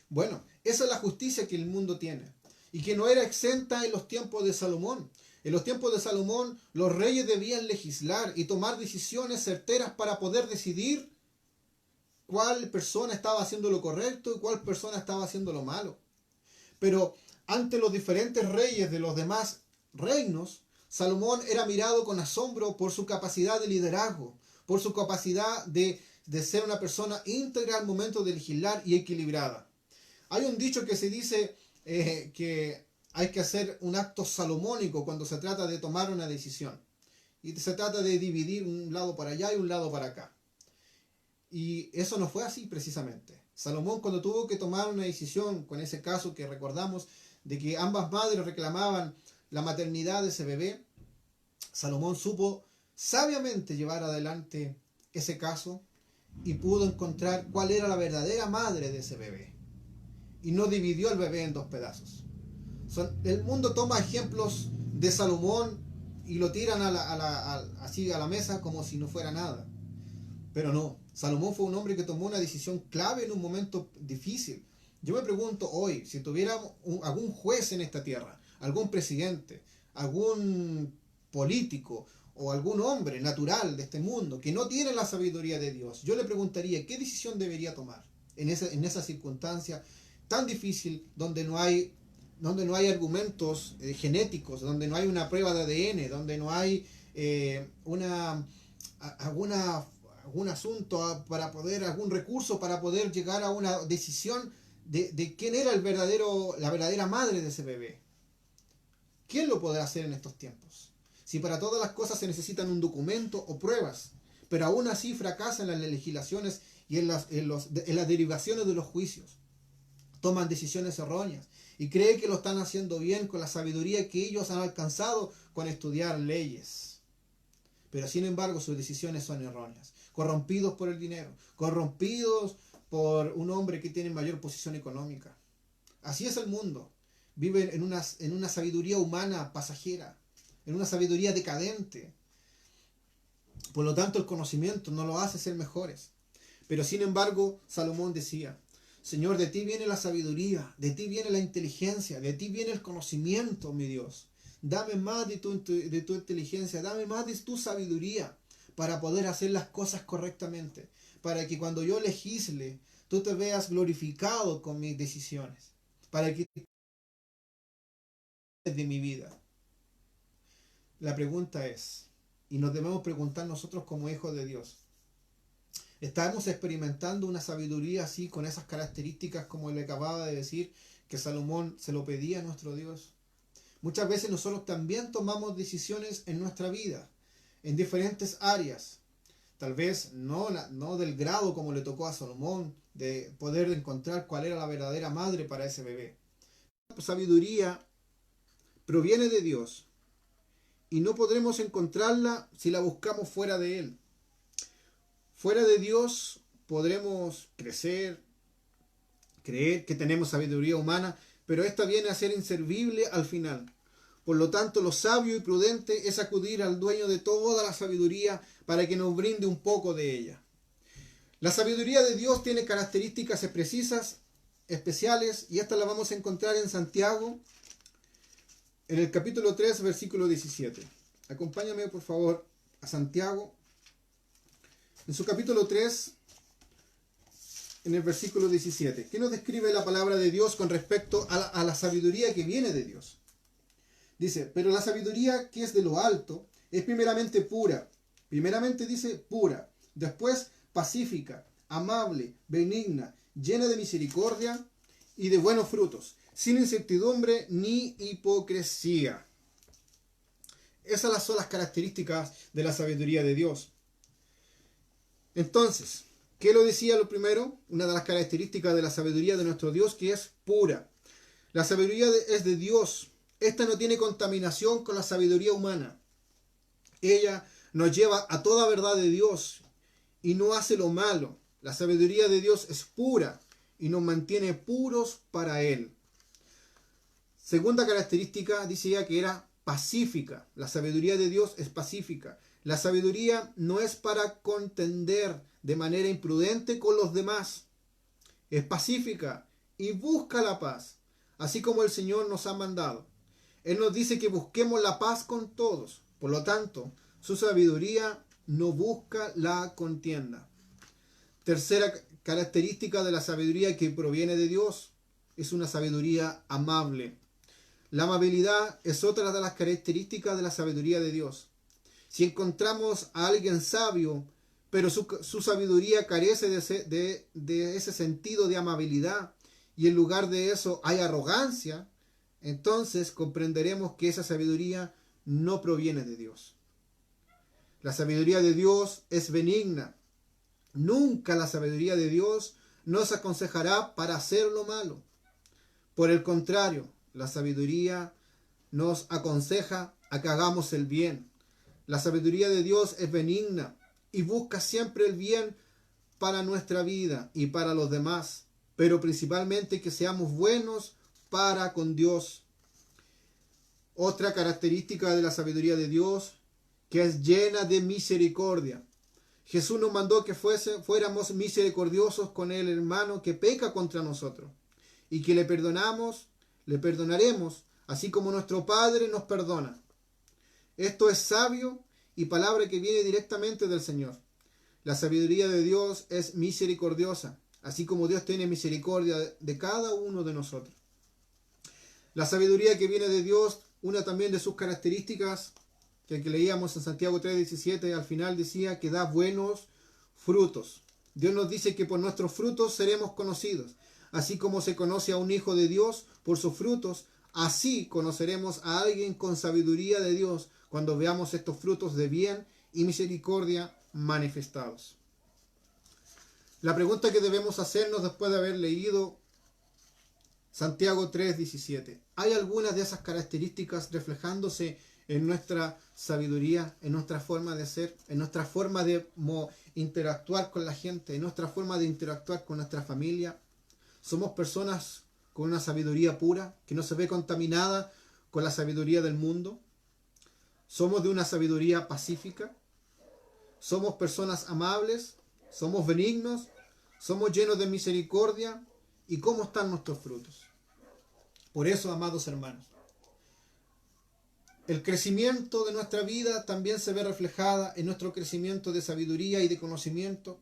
Bueno, esa es la justicia que el mundo tiene y que no era exenta en los tiempos de Salomón. En los tiempos de Salomón, los reyes debían legislar y tomar decisiones certeras para poder decidir cuál persona estaba haciendo lo correcto y cuál persona estaba haciendo lo malo. Pero ante los diferentes reyes de los demás reinos, Salomón era mirado con asombro por su capacidad de liderazgo, por su capacidad de ser una persona íntegra al momento de legislar y equilibrada. Hay un dicho que se dice que hay que hacer un acto salomónico cuando se trata de tomar una decisión. Y se trata de dividir un lado para allá y un lado para acá. Y eso no fue así precisamente. Salomón, cuando tuvo que tomar una decisión, con ese caso que recordamos, de que ambas madres reclamaban la maternidad de ese bebé, Salomón supo sabiamente llevar adelante ese caso y pudo encontrar cuál era la verdadera madre de ese bebé. Y no dividió el bebé en dos pedazos. El mundo toma ejemplos de Salomón y lo tiran así a la mesa como si no fuera nada. Pero no, Salomón fue un hombre que tomó una decisión clave en un momento difícil. Yo me pregunto hoy, si tuviéramos algún juez en esta tierra, algún presidente, algún político o algún hombre natural de este mundo que no tiene la sabiduría de Dios, yo le preguntaría qué decisión debería tomar en esa circunstancia tan difícil donde no hay argumentos genéticos, donde no hay una prueba de ADN, donde no hay algún asunto para poder, algún recurso para poder llegar a una decisión de quién era la verdadera madre de ese bebé. ¿Quién lo podrá hacer en estos tiempos? Si para todas las cosas se necesitan un documento o pruebas, pero aún así fracasan en las legislaciones y en las derivaciones de los juicios. Toman decisiones erróneas y creen que lo están haciendo bien con la sabiduría que ellos han alcanzado con estudiar leyes. Pero sin embargo sus decisiones son erróneas. Corrompidos por el dinero, corrompidos por un hombre que tiene mayor posición económica. Así es el mundo. Viven en una sabiduría humana pasajera, en una sabiduría decadente. Por lo tanto, el conocimiento no lo hace ser mejores. Pero sin embargo, Salomón decía: Señor, de ti viene la sabiduría, de ti viene la inteligencia, de ti viene el conocimiento, mi Dios. Dame más de tu inteligencia, dame más de tu sabiduría para poder hacer las cosas correctamente, para que cuando yo legisle, tú te veas glorificado con mis decisiones, para que de mi vida. La pregunta es, y nos debemos preguntar nosotros como hijos de Dios, Estamos experimentando una sabiduría así, con esas características como le acababa de decir, que Salomón se lo pedía a nuestro Dios. Muchas veces nosotros también tomamos decisiones en nuestra vida, en diferentes áreas. Tal vez no del grado como le tocó a Salomón, de poder encontrar cuál era la verdadera madre para ese bebé. La sabiduría proviene de Dios y no podremos encontrarla si la buscamos fuera de Él. Fuera de Dios podremos crecer, creer que tenemos sabiduría humana, pero esta viene a ser inservible al final. Por lo tanto, lo sabio y prudente es acudir al dueño de toda la sabiduría para que nos brinde un poco de ella. La sabiduría de Dios tiene características precisas, especiales, y estas las vamos a encontrar en Santiago, en el capítulo 3, versículo 17. Acompáñame, por favor, a Santiago, en su capítulo 3, en el versículo 17. ¿Qué nos describe la palabra de Dios con respecto a la sabiduría que viene de Dios? Dice, pero la sabiduría que es de lo alto es primeramente pura. Primeramente dice pura. Después pacífica, amable, benigna, llena de misericordia y de buenos frutos, sin incertidumbre ni hipocresía. Esas son las características de la sabiduría de Dios. Entonces, ¿qué lo decía lo primero? Una de las características de la sabiduría de nuestro Dios, que es pura. La sabiduría es de Dios. Esta no tiene contaminación con la sabiduría humana. Ella nos lleva a toda verdad de Dios y no hace lo malo. La sabiduría de Dios es pura y nos mantiene puros para Él. Segunda característica, dice ella, que era pacífica. La sabiduría de Dios es pacífica. La sabiduría no es para contender de manera imprudente con los demás. Es pacífica y busca la paz, así como el Señor nos ha mandado. Él nos dice que busquemos la paz con todos. Por lo tanto, su sabiduría no busca la contienda. Tercera característica de la sabiduría que proviene de Dios es una sabiduría amable. La amabilidad es otra de las características de la sabiduría de Dios. Si encontramos a alguien sabio, pero su sabiduría carece de ese sentido de amabilidad, y en lugar de eso hay arrogancia, entonces comprenderemos que esa sabiduría no proviene de Dios. La sabiduría de Dios es benigna. Nunca la sabiduría de Dios nos aconsejará para hacer lo malo. Por el contrario, la sabiduría nos aconseja a que hagamos el bien. La sabiduría de Dios es benigna y busca siempre el bien para nuestra vida y para los demás, pero principalmente que seamos buenos para con Dios. Otra característica de la sabiduría de Dios, que es llena de misericordia. Jesús nos mandó que fuéramos misericordiosos con el hermano que peca contra nosotros y que le perdonaremos, así como nuestro Padre nos perdona. Esto es sabio y palabra que viene directamente del Señor. La sabiduría de Dios es misericordiosa, así como Dios tiene misericordia de cada uno de nosotros. La sabiduría que viene de Dios, una también de sus características, que leíamos en Santiago 3:17, al final decía que da buenos frutos. Dios nos dice que por nuestros frutos seremos conocidos. Así como se conoce a un hijo de Dios por sus frutos, así conoceremos a alguien con sabiduría de Dios cuando veamos estos frutos de bien y misericordia manifestados. La pregunta que debemos hacernos después de haber leído Santiago 3:17, ¿hay algunas de esas características reflejándose en nuestra sabiduría, en nuestra forma de ser, en nuestra forma de interactuar con la gente, en nuestra forma de interactuar con nuestra familia? ¿Somos personas con una sabiduría pura, que no se ve contaminada con la sabiduría del mundo? ¿Somos de una sabiduría pacífica? ¿Somos personas amables? ¿Somos benignos? ¿Somos llenos de misericordia? ¿Y cómo están nuestros frutos? Por eso, amados hermanos, el crecimiento de nuestra vida también se ve reflejada en nuestro crecimiento de sabiduría y de conocimiento.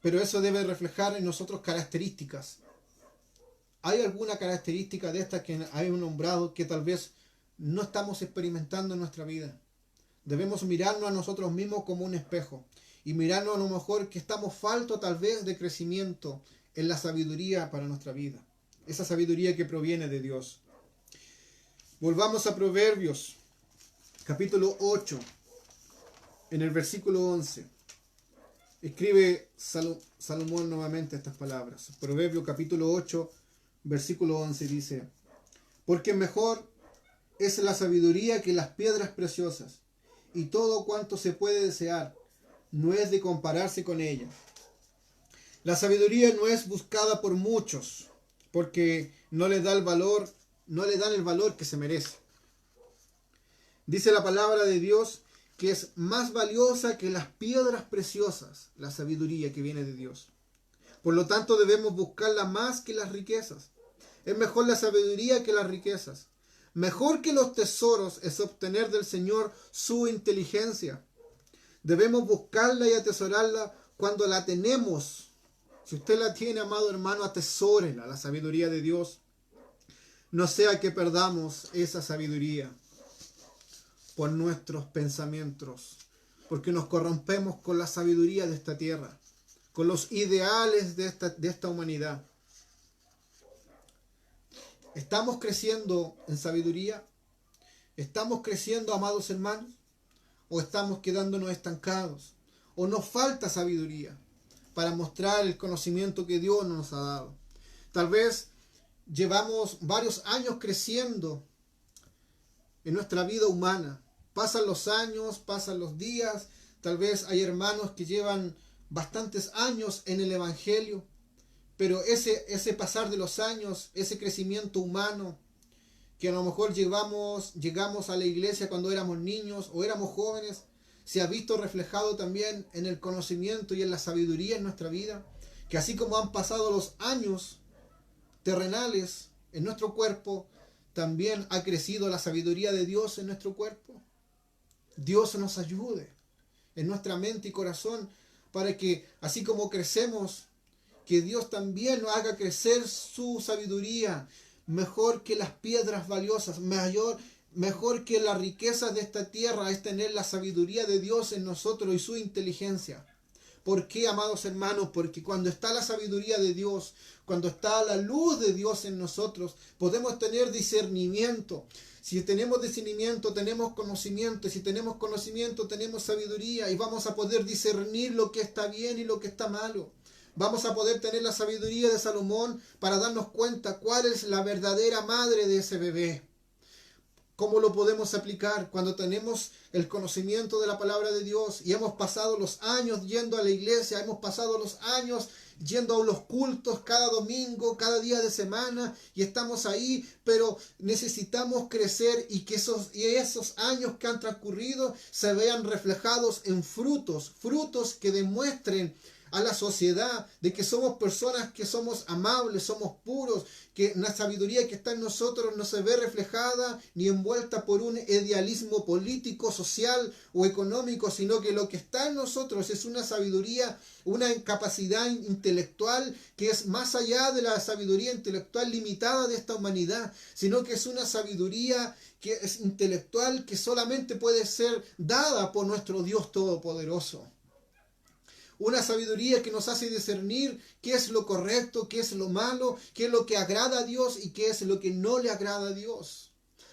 Pero eso debe reflejar en nosotros características. ¿Hay alguna característica de estas que hay nombrado que tal vez no estamos experimentando en nuestra vida? Debemos mirarnos a nosotros mismos como un espejo y mirarnos a lo mejor que estamos faltos tal vez de crecimiento en la sabiduría para nuestra vida. Esa sabiduría que proviene de Dios. Volvamos a Proverbios, capítulo 8, en el versículo 11. Escribe Salomón nuevamente estas palabras. Proverbios capítulo 8, versículo 11 dice: porque mejor es la sabiduría que las piedras preciosas, y todo cuanto se puede desear no es de compararse con ella. La sabiduría no es buscada por muchos, porque no le dan el valor que se merece. Dice la palabra de Dios que es más valiosa que las piedras preciosas, la sabiduría que viene de Dios. Por lo tanto, debemos buscarla más que las riquezas. Es mejor la sabiduría que las riquezas. Mejor que los tesoros es obtener del Señor su inteligencia. Debemos buscarla y atesorarla cuando la tenemos. Si usted la tiene, amado hermano, atesórela, la sabiduría de Dios. No sea que perdamos esa sabiduría por nuestros pensamientos, porque nos corrompemos con la sabiduría de esta tierra, con los ideales de esta humanidad. ¿Estamos creciendo en sabiduría? ¿Estamos creciendo, amados hermanos? ¿O estamos quedándonos estancados? ¿O nos falta sabiduría para mostrar el conocimiento que Dios nos ha dado? Tal vez llevamos varios años creciendo en nuestra vida humana. Pasan los años, pasan los días. Tal vez hay hermanos que llevan bastantes años en el Evangelio. Pero ese pasar de los años, ese crecimiento humano, que a lo mejor llegamos a la iglesia cuando éramos niños o éramos jóvenes, se ha visto reflejado también en el conocimiento y en la sabiduría en nuestra vida. Que así como han pasado los años terrenales en nuestro cuerpo, también ha crecido la sabiduría de Dios en nuestro cuerpo. Dios nos ayude en nuestra mente y corazón para que, así como crecemos, que Dios también nos haga crecer su sabiduría, mejor que las piedras valiosas, mejor que las riquezas de esta tierra, es tener la sabiduría de Dios en nosotros y su inteligencia. ¿Por qué, amados hermanos? Porque cuando está la sabiduría de Dios, cuando está la luz de Dios en nosotros, podemos tener discernimiento. Si tenemos discernimiento, tenemos conocimiento. Y si tenemos conocimiento, tenemos sabiduría. Y vamos a poder discernir lo que está bien y lo que está malo. Vamos a poder tener la sabiduría de Salomón para darnos cuenta cuál es la verdadera madre de ese bebé. ¿Cómo lo podemos aplicar? Cuando tenemos el conocimiento de la palabra de Dios y hemos pasado los años yendo a la iglesia, hemos pasado los años yendo a los cultos cada domingo, cada día de semana, y estamos ahí, pero necesitamos crecer y que esos años que han transcurrido se vean reflejados en frutos que demuestren a la sociedad de que somos personas que somos amables, somos puros, que la sabiduría que está en nosotros no se ve reflejada ni envuelta por un idealismo político, social o económico, sino que lo que está en nosotros es una sabiduría, una capacidad intelectual que es más allá de la sabiduría intelectual limitada de esta humanidad, sino que es una sabiduría que es intelectual que solamente puede ser dada por nuestro Dios Todopoderoso. Una sabiduría que nos hace discernir qué es lo correcto, qué es lo malo, qué es lo que agrada a Dios y qué es lo que no le agrada a Dios.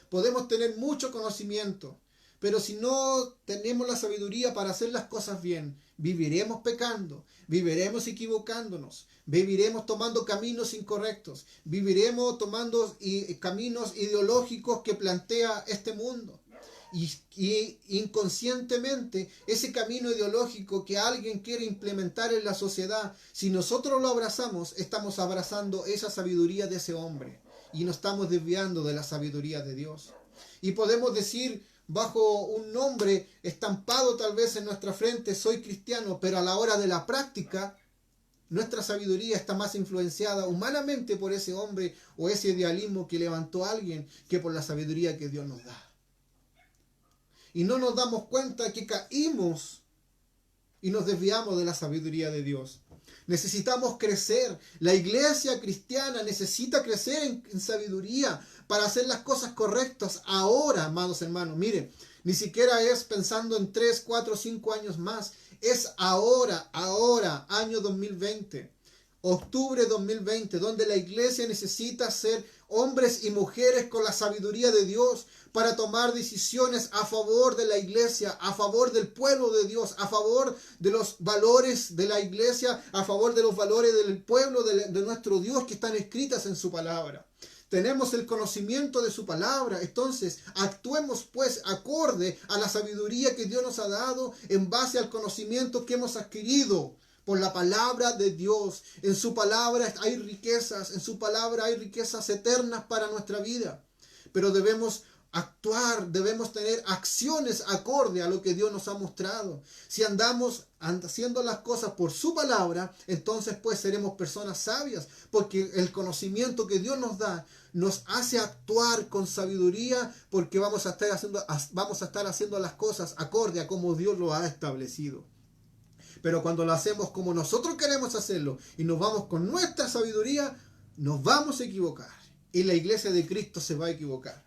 Podemos tener mucho conocimiento, pero si no tenemos la sabiduría para hacer las cosas bien, viviremos pecando, viviremos equivocándonos, viviremos tomando caminos incorrectos, viviremos tomando caminos ideológicos que plantea este mundo. Y inconscientemente ese camino ideológico que alguien quiere implementar en la sociedad, si nosotros lo abrazamos, estamos abrazando esa sabiduría de ese hombre y nos estamos desviando de la sabiduría de Dios. Y podemos decir bajo un nombre estampado tal vez en nuestra frente, soy cristiano, pero a la hora de la práctica nuestra sabiduría está más influenciada humanamente por ese hombre o ese idealismo que levantó a alguien que por la sabiduría que Dios nos da. Y no nos damos cuenta que caímos y nos desviamos de la sabiduría de Dios. Necesitamos crecer. La iglesia cristiana necesita crecer en sabiduría para hacer las cosas correctas ahora, amados hermanos. Mire, ni siquiera es pensando en 3, 4, 5 años más. Es ahora, año 2020. Octubre 2020, donde la iglesia necesita ser hombres y mujeres con la sabiduría de Dios para tomar decisiones a favor de la iglesia, a favor del pueblo de Dios, a favor de los valores de la iglesia, a favor de los valores del pueblo de nuestro Dios que están escritas en su palabra. Tenemos el conocimiento de su palabra, entonces actuemos pues acorde a la sabiduría que Dios nos ha dado en base al conocimiento que hemos adquirido por la palabra de Dios. En su palabra hay riquezas, en su palabra hay riquezas eternas para nuestra vida. Pero debemos actuar, debemos tener acciones acorde a lo que Dios nos ha mostrado. Si andamos haciendo las cosas por su palabra, entonces pues seremos personas sabias, porque el conocimiento que Dios nos da nos hace actuar con sabiduría, porque vamos a estar haciendo las cosas acorde a como Dios lo ha establecido. Pero cuando lo hacemos como nosotros queremos hacerlo y nos vamos con nuestra sabiduría, nos vamos a equivocar. Y la iglesia de Cristo se va a equivocar.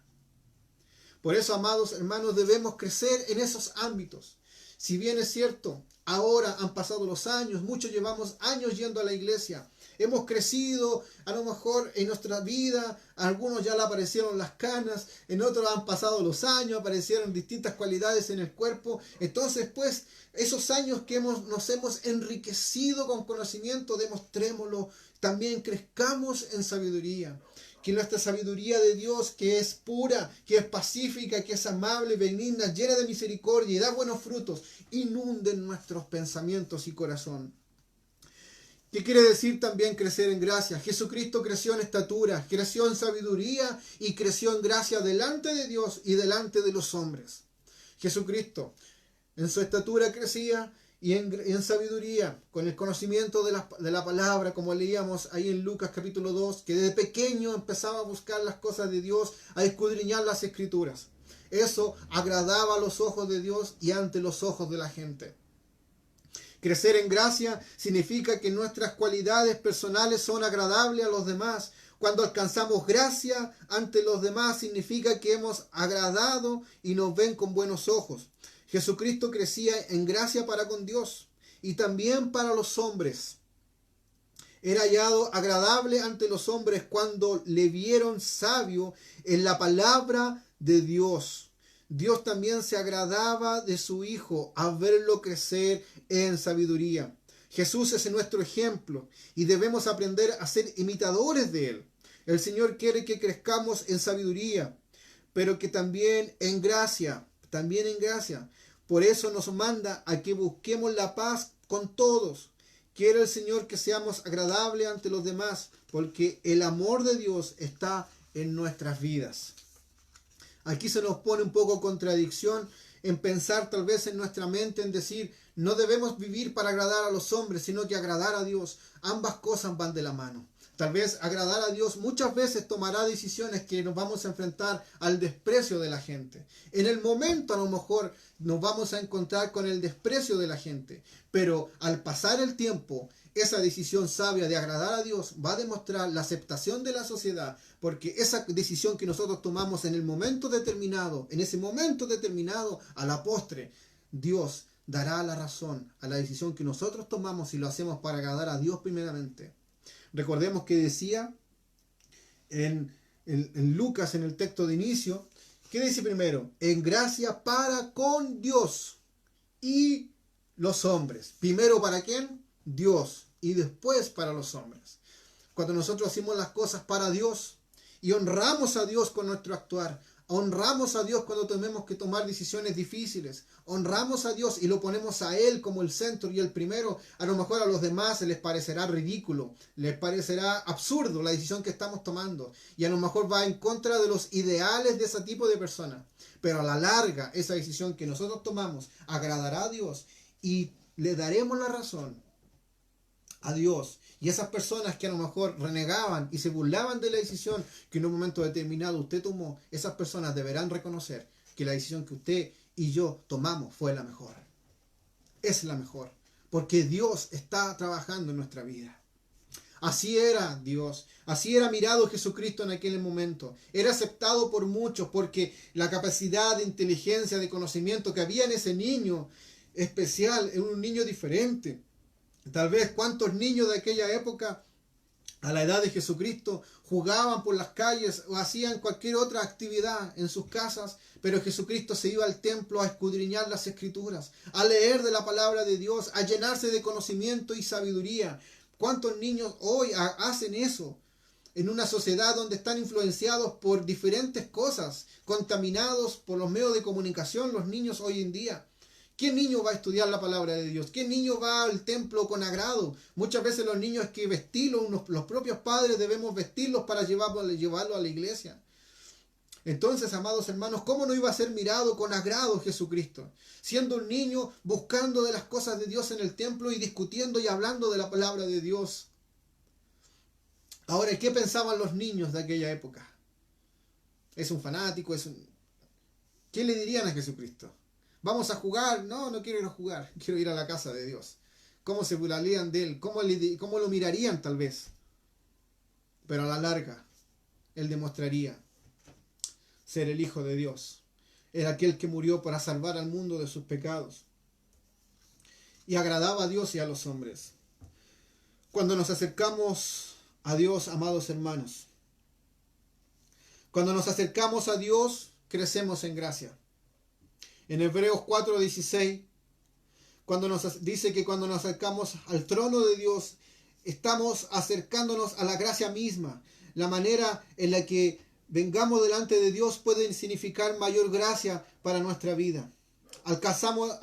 Por eso, amados hermanos, debemos crecer en esos ámbitos. Si bien es cierto, ahora han pasado los años, muchos llevamos años yendo a la iglesia. Hemos crecido, a lo mejor en nuestra vida, a algunos ya le aparecieron las canas, en otros han pasado los años, aparecieron distintas cualidades en el cuerpo. Entonces, pues, esos años que nos hemos enriquecido con conocimiento, demostrémoslo, también crezcamos en sabiduría. Que nuestra sabiduría de Dios, que es pura, que es pacífica, que es amable, benigna, llena de misericordia y da buenos frutos, inunden nuestros pensamientos y corazón. ¿Qué quiere decir también crecer en gracia? Jesucristo creció en estatura, creció en sabiduría y creció en gracia delante de Dios y delante de los hombres. Jesucristo en su estatura crecía y en sabiduría, con el conocimiento de la palabra, como leíamos ahí en Lucas capítulo 2, que desde pequeño empezaba a buscar las cosas de Dios, a escudriñar las escrituras. Eso agradaba a los ojos de Dios y ante los ojos de la gente. Crecer en gracia significa que nuestras cualidades personales son agradables a los demás. Cuando alcanzamos gracia ante los demás significa que hemos agradado y nos ven con buenos ojos. Jesucristo crecía en gracia para con Dios y también para los hombres. Era hallado agradable ante los hombres cuando le vieron sabio en la palabra de Dios. Dios también se agradaba de su Hijo a verlo crecer en sabiduría. Jesús es nuestro ejemplo y debemos aprender a ser imitadores de Él. El Señor quiere que crezcamos en sabiduría, pero que también en gracia. Por eso nos manda a que busquemos la paz con todos. Quiere el Señor que seamos agradables ante los demás, porque el amor de Dios está en nuestras vidas. Aquí se nos pone un poco contradicción en pensar tal vez en nuestra mente, en decir, no debemos vivir para agradar a los hombres, sino que agradar a Dios. Ambas cosas van de la mano. Tal vez agradar a Dios muchas veces tomará decisiones que nos vamos a enfrentar al desprecio de la gente. En el momento a lo mejor nos vamos a encontrar con el desprecio de la gente, pero al pasar el tiempo, esa decisión sabia de agradar a Dios va a demostrar la aceptación de la sociedad, porque esa decisión que nosotros tomamos en el momento determinado, a la postre, Dios dará la razón a la decisión que nosotros tomamos si lo hacemos para agradar a Dios primeramente. Recordemos que decía en Lucas, en el texto de inicio, ¿qué dice primero? En gracia para con Dios y los hombres. Primero para quién? Dios, y después para los hombres. Cuando nosotros hacemos las cosas para Dios y honramos a Dios con nuestro actuar, honramos a Dios cuando tenemos que tomar decisiones difíciles, honramos a Dios y lo ponemos a Él como el centro y el primero, a lo mejor a los demás les parecerá ridículo, les parecerá absurdo la decisión que estamos tomando y a lo mejor va en contra de los ideales de ese tipo de personas, pero a la larga esa decisión que nosotros tomamos agradará a Dios y le daremos la razón a Dios. Y esas personas que a lo mejor renegaban y se burlaban de la decisión que en un momento determinado usted tomó, esas personas deberán reconocer que la decisión que usted y yo tomamos fue la mejor. Es la mejor. porque Dios está trabajando en nuestra vida. Así era Dios, así era mirado Jesucristo en aquel momento. Era aceptado por muchos porque la capacidad de inteligencia, de conocimiento que había en ese niño especial, era un niño diferente. Tal vez cuántos niños de aquella época, a la edad de Jesucristo, jugaban por las calles o hacían cualquier otra actividad en sus casas, pero Jesucristo se iba al templo a escudriñar las Escrituras, a leer de la palabra de Dios, a llenarse de conocimiento y sabiduría. ¿Cuántos niños hoy hacen eso? En una sociedad donde están influenciados por diferentes cosas, contaminados por los medios de comunicación, los niños hoy en día. ¿Qué niño va a estudiar la palabra de Dios? ¿Qué niño va al templo con agrado? Muchas veces los niños hay que vestirlos, los propios padres debemos vestirlos para llevarlo a la iglesia. Entonces, amados hermanos, ¿cómo no iba a ser mirado con agrado Jesucristo? Siendo un niño buscando de las cosas de Dios en el templo y discutiendo y hablando de la palabra de Dios. Ahora, ¿qué pensaban los niños de aquella época? ¿Es un fanático? ¿Qué le dirían a Jesucristo? ¿Vamos a jugar? No, no quiero ir a jugar, quiero ir a la casa de Dios. ¿Cómo se burlarían de él? ¿Cómo lo mirarían tal vez? Pero a la larga, él demostraría ser el Hijo de Dios. Era aquel que murió para salvar al mundo de sus pecados. Y agradaba a Dios y a los hombres. Cuando nos acercamos a Dios, amados hermanos, cuando nos acercamos a Dios, crecemos en gracia. En Hebreos 4:16, dice que cuando nos acercamos al trono de Dios, estamos acercándonos a la gracia misma. La manera en la que vengamos delante de Dios puede significar mayor gracia para nuestra vida. Alcanzamos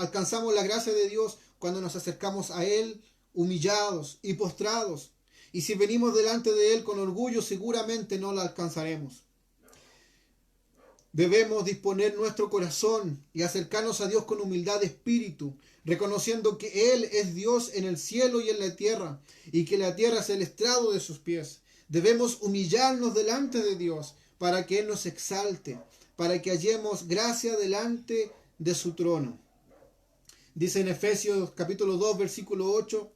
la gracia de Dios cuando nos acercamos a Él humillados y postrados. Y si venimos delante de Él con orgullo, seguramente no la alcanzaremos. Debemos disponer nuestro corazón y acercarnos a Dios con humildad de espíritu, reconociendo que Él es Dios en el cielo y en la tierra, y que la tierra es el estrado de sus pies. Debemos humillarnos delante de Dios para que Él nos exalte, para que hallemos gracia delante de su trono. Dice en Efesios capítulo 2, versículo 8,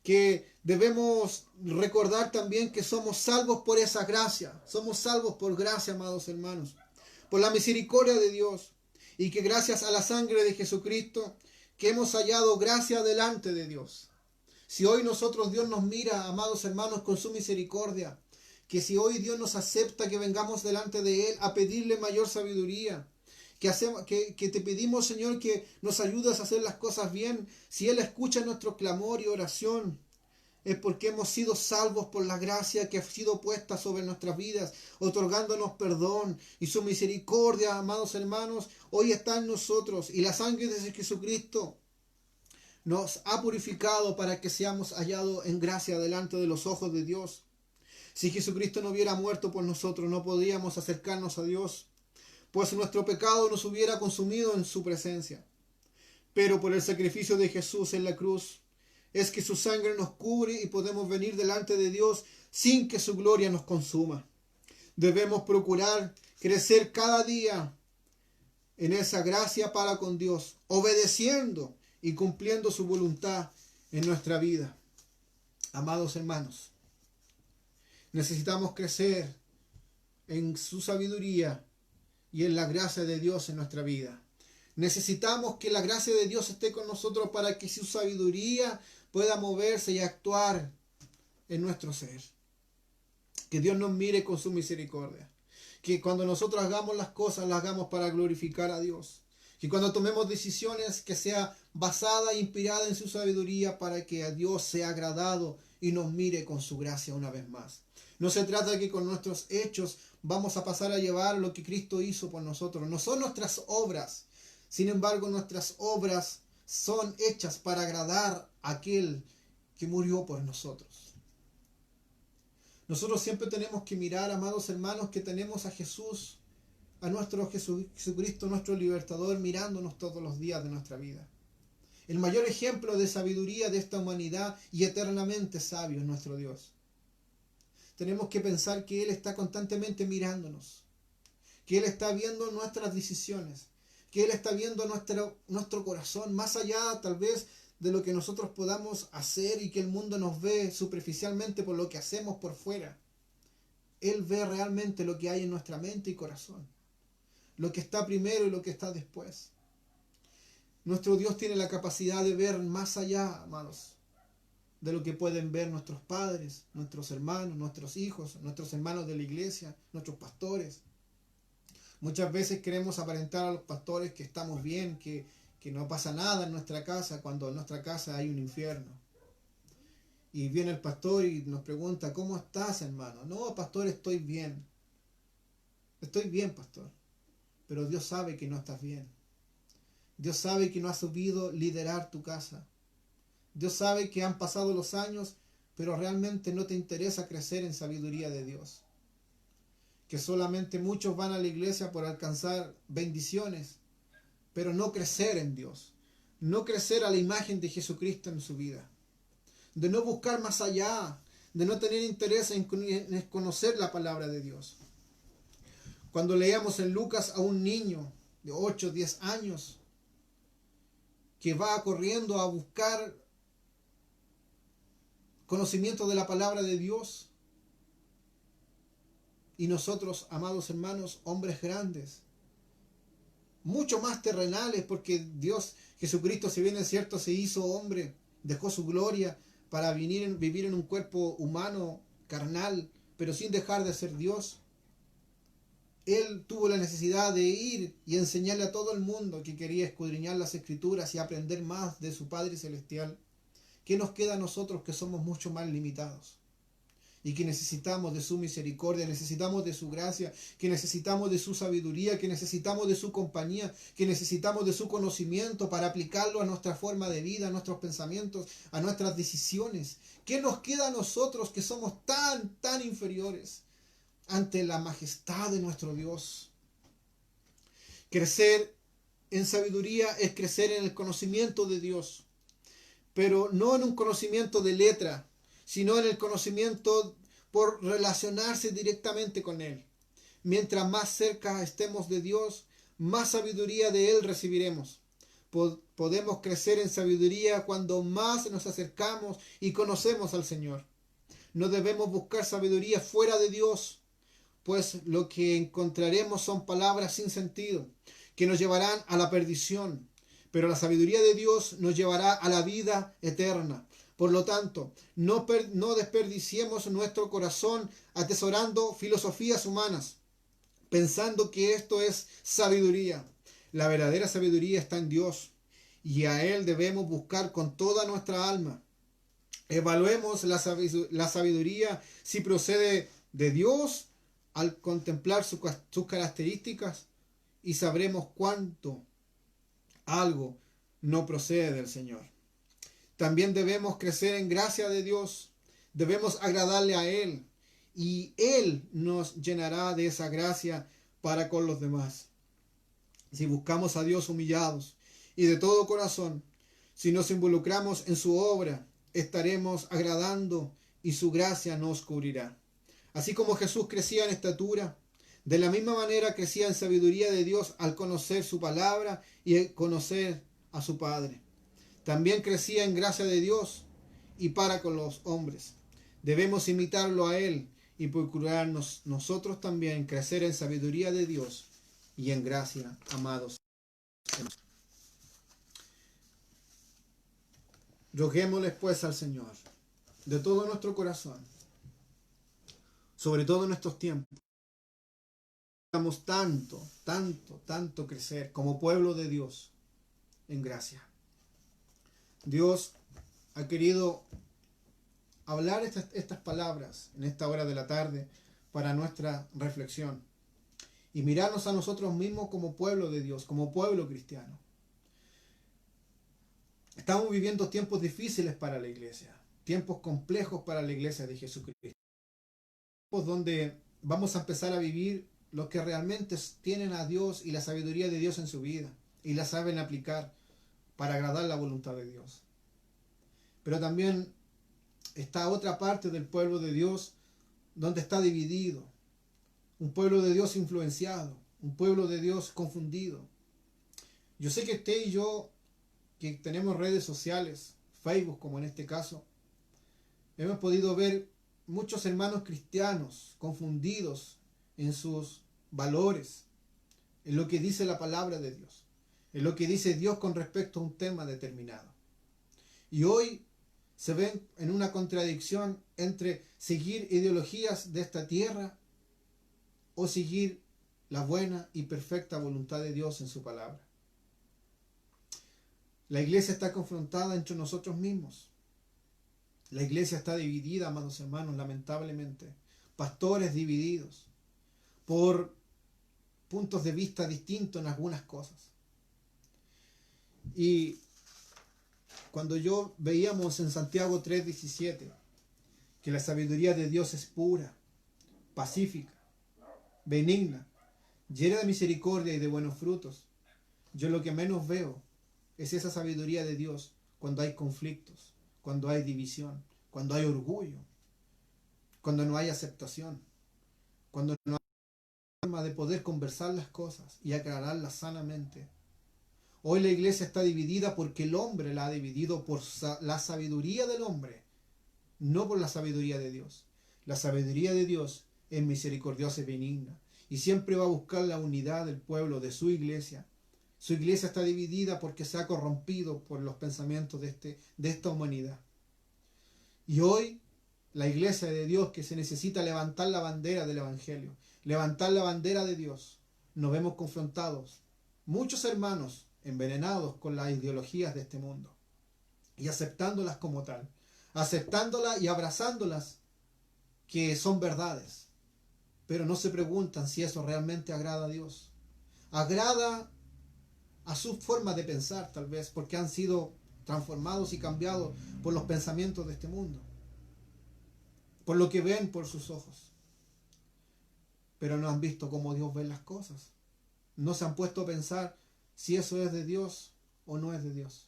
que debemos recordar también que somos salvos por esa gracia. Somos salvos por gracia, amados hermanos, por la misericordia de Dios, y que gracias a la sangre de Jesucristo que hemos hallado gracia delante de Dios. Si hoy Dios nos mira, amados hermanos, con su misericordia, que si hoy Dios nos acepta que vengamos delante de Él a pedirle mayor sabiduría, que te pedimos, Señor, que nos ayudes a hacer las cosas bien, si Él escucha nuestro clamor y oración, es porque hemos sido salvos por la gracia que ha sido puesta sobre nuestras vidas, otorgándonos perdón, y su misericordia, amados hermanos, hoy está en nosotros, y la sangre de Jesucristo nos ha purificado para que seamos hallados en gracia delante de los ojos de Dios. Si Jesucristo no hubiera muerto por nosotros, no podríamos acercarnos a Dios, pues nuestro pecado nos hubiera consumido en su presencia. Pero por el sacrificio de Jesús en la cruz, es que su sangre nos cubre y podemos venir delante de Dios sin que su gloria nos consuma. Debemos procurar crecer cada día en esa gracia para con Dios, obedeciendo y cumpliendo su voluntad en nuestra vida. Amados hermanos, necesitamos crecer en su sabiduría y en la gracia de Dios en nuestra vida. Necesitamos que la gracia de Dios esté con nosotros para que su sabiduría pueda moverse y actuar en nuestro ser. Que Dios nos mire con su misericordia. Que cuando nosotros hagamos las cosas, las hagamos para glorificar a Dios. Que cuando tomemos decisiones, que sea basada e inspirada en su sabiduría para que a Dios sea agradado y nos mire con su gracia una vez más. No se trata de que con nuestros hechos vamos a pasar a llevar lo que Cristo hizo por nosotros. No son nuestras obras. Sin embargo, nuestras obras son hechas para agradar a aquel que murió por nosotros. Nosotros siempre tenemos que mirar, amados hermanos, que tenemos a Jesús, a nuestro Jesucristo, nuestro libertador, mirándonos todos los días de nuestra vida. El mayor ejemplo de sabiduría de esta humanidad y eternamente sabio es nuestro Dios. Tenemos que pensar que Él está constantemente mirándonos, que Él está viendo nuestras decisiones, que Él está viendo nuestro corazón, más allá tal vez de lo que nosotros podamos hacer y que el mundo nos ve superficialmente por lo que hacemos por fuera. Él ve realmente lo que hay en nuestra mente y corazón, lo que está primero y lo que está después. Nuestro Dios tiene la capacidad de ver más allá, amados, de lo que pueden ver nuestros padres, nuestros hermanos, nuestros hijos, nuestros hermanos de la iglesia, nuestros pastores. Muchas veces queremos aparentar a los pastores que estamos bien, que no pasa nada en nuestra casa, cuando en nuestra casa hay un infierno. Y viene el pastor y nos pregunta, ¿cómo estás, hermano? No, pastor, estoy bien. Estoy bien, pastor. Pero Dios sabe que no estás bien. Dios sabe que no has sabido liderar tu casa. Dios sabe que han pasado los años, pero realmente no te interesa crecer en sabiduría de Dios. Que solamente muchos van a la iglesia por alcanzar bendiciones, pero no crecer en Dios. No crecer a la imagen de Jesucristo en su vida. De no buscar más allá, de no tener interés en conocer la palabra de Dios. Cuando leíamos en Lucas a un niño de 8, 10 años, que va corriendo a buscar conocimiento de la palabra de Dios. Y nosotros, amados hermanos, hombres grandes, mucho más terrenales, porque Dios, Jesucristo, si bien es cierto, se hizo hombre, dejó su gloria para vivir en un cuerpo humano, carnal, pero sin dejar de ser Dios. Él tuvo la necesidad de ir y enseñarle a todo el mundo que quería escudriñar las Escrituras y aprender más de su Padre Celestial. ¿Qué nos queda a nosotros que somos mucho más limitados? Y que necesitamos de su misericordia, necesitamos de su gracia, que necesitamos de su sabiduría, que necesitamos de su compañía, que necesitamos de su conocimiento para aplicarlo a nuestra forma de vida, a nuestros pensamientos, a nuestras decisiones. ¿Qué nos queda a nosotros que somos tan inferiores ante la majestad de nuestro Dios? Crecer en sabiduría es crecer en el conocimiento de Dios, pero no en un conocimiento de letra, sino en el conocimiento por relacionarse directamente con Él. Mientras más cerca estemos de Dios, más sabiduría de Él recibiremos. Podemos crecer en sabiduría cuando más nos acercamos y conocemos al Señor. No debemos buscar sabiduría fuera de Dios, pues lo que encontraremos son palabras sin sentido, que nos llevarán a la perdición. Pero la sabiduría de Dios nos llevará a la vida eterna. Por lo tanto, no desperdiciemos nuestro corazón atesorando filosofías humanas, pensando que esto es sabiduría. La verdadera sabiduría está en Dios, y a Él debemos buscar con toda nuestra alma. Evaluemos la sabiduría si procede de Dios al contemplar sus características, y sabremos cuánto algo no procede del Señor. También debemos crecer en gracia de Dios, debemos agradarle a Él, y Él nos llenará de esa gracia para con los demás. Si buscamos a Dios humillados y de todo corazón, si nos involucramos en su obra, estaremos agradando y su gracia nos cubrirá. Así como Jesús crecía en estatura, de la misma manera crecía en sabiduría de Dios al conocer su palabra y conocer a su Padre. También crecía en gracia de Dios y para con los hombres. Debemos imitarlo a Él y procurarnos nosotros también crecer en sabiduría de Dios y en gracia, amados. Roguémosles pues al Señor de todo nuestro corazón, sobre todo en estos tiempos. Necesitamos tanto crecer como pueblo de Dios en gracia. Dios ha querido hablar estas palabras en esta hora de la tarde para nuestra reflexión y mirarnos a nosotros mismos como pueblo de Dios, como pueblo cristiano. Estamos viviendo tiempos difíciles para la iglesia, tiempos complejos para la iglesia de Jesucristo, tiempos donde vamos a empezar a vivir los que realmente tienen a Dios y la sabiduría de Dios en su vida y la saben aplicar para agradar la voluntad de Dios. Pero también está otra parte del pueblo de Dios donde está dividido, un pueblo de Dios influenciado, un pueblo de Dios confundido. Yo sé que usted y yo que tenemos redes sociales, Facebook como en este caso, hemos podido ver muchos hermanos cristianos confundidos en sus valores, en lo que dice la palabra de Dios, en lo que dice Dios con respecto a un tema determinado. Y hoy se ven en una contradicción entre seguir ideologías de esta tierra o seguir la buena y perfecta voluntad de Dios en su palabra. La iglesia está confrontada entre nosotros mismos. La iglesia está dividida, amados hermanos, lamentablemente. Pastores divididos por puntos de vista distintos en algunas cosas. Y cuando veíamos en Santiago 3:17 que la sabiduría de Dios es pura, pacífica, benigna, llena de misericordia y de buenos frutos, yo lo que menos veo es esa sabiduría de Dios cuando hay conflictos, cuando hay división, cuando hay orgullo, cuando no hay aceptación, cuando no hay forma de poder conversar las cosas y aclararlas sanamente. Hoy la iglesia está dividida porque el hombre la ha dividido por la sabiduría del hombre, no por la sabiduría de Dios. La sabiduría de Dios es misericordiosa y benigna y siempre va a buscar la unidad del pueblo, de su iglesia. Su iglesia está dividida porque se ha corrompido por los pensamientos de esta humanidad. Y hoy la iglesia de Dios, que se necesita levantar la bandera del Evangelio, levantar la bandera de Dios, nos vemos confrontados, muchos hermanos envenenados con las ideologías de este mundo y aceptándolas como tal, aceptándolas y abrazándolas que son verdades, pero no se preguntan si eso realmente agrada a Dios, agrada a su forma de pensar, tal vez porque han sido transformados y cambiados por los pensamientos de este mundo, por lo que ven por sus ojos, pero no han visto cómo Dios ve las cosas, no se han puesto a pensar si eso es de Dios o no es de Dios.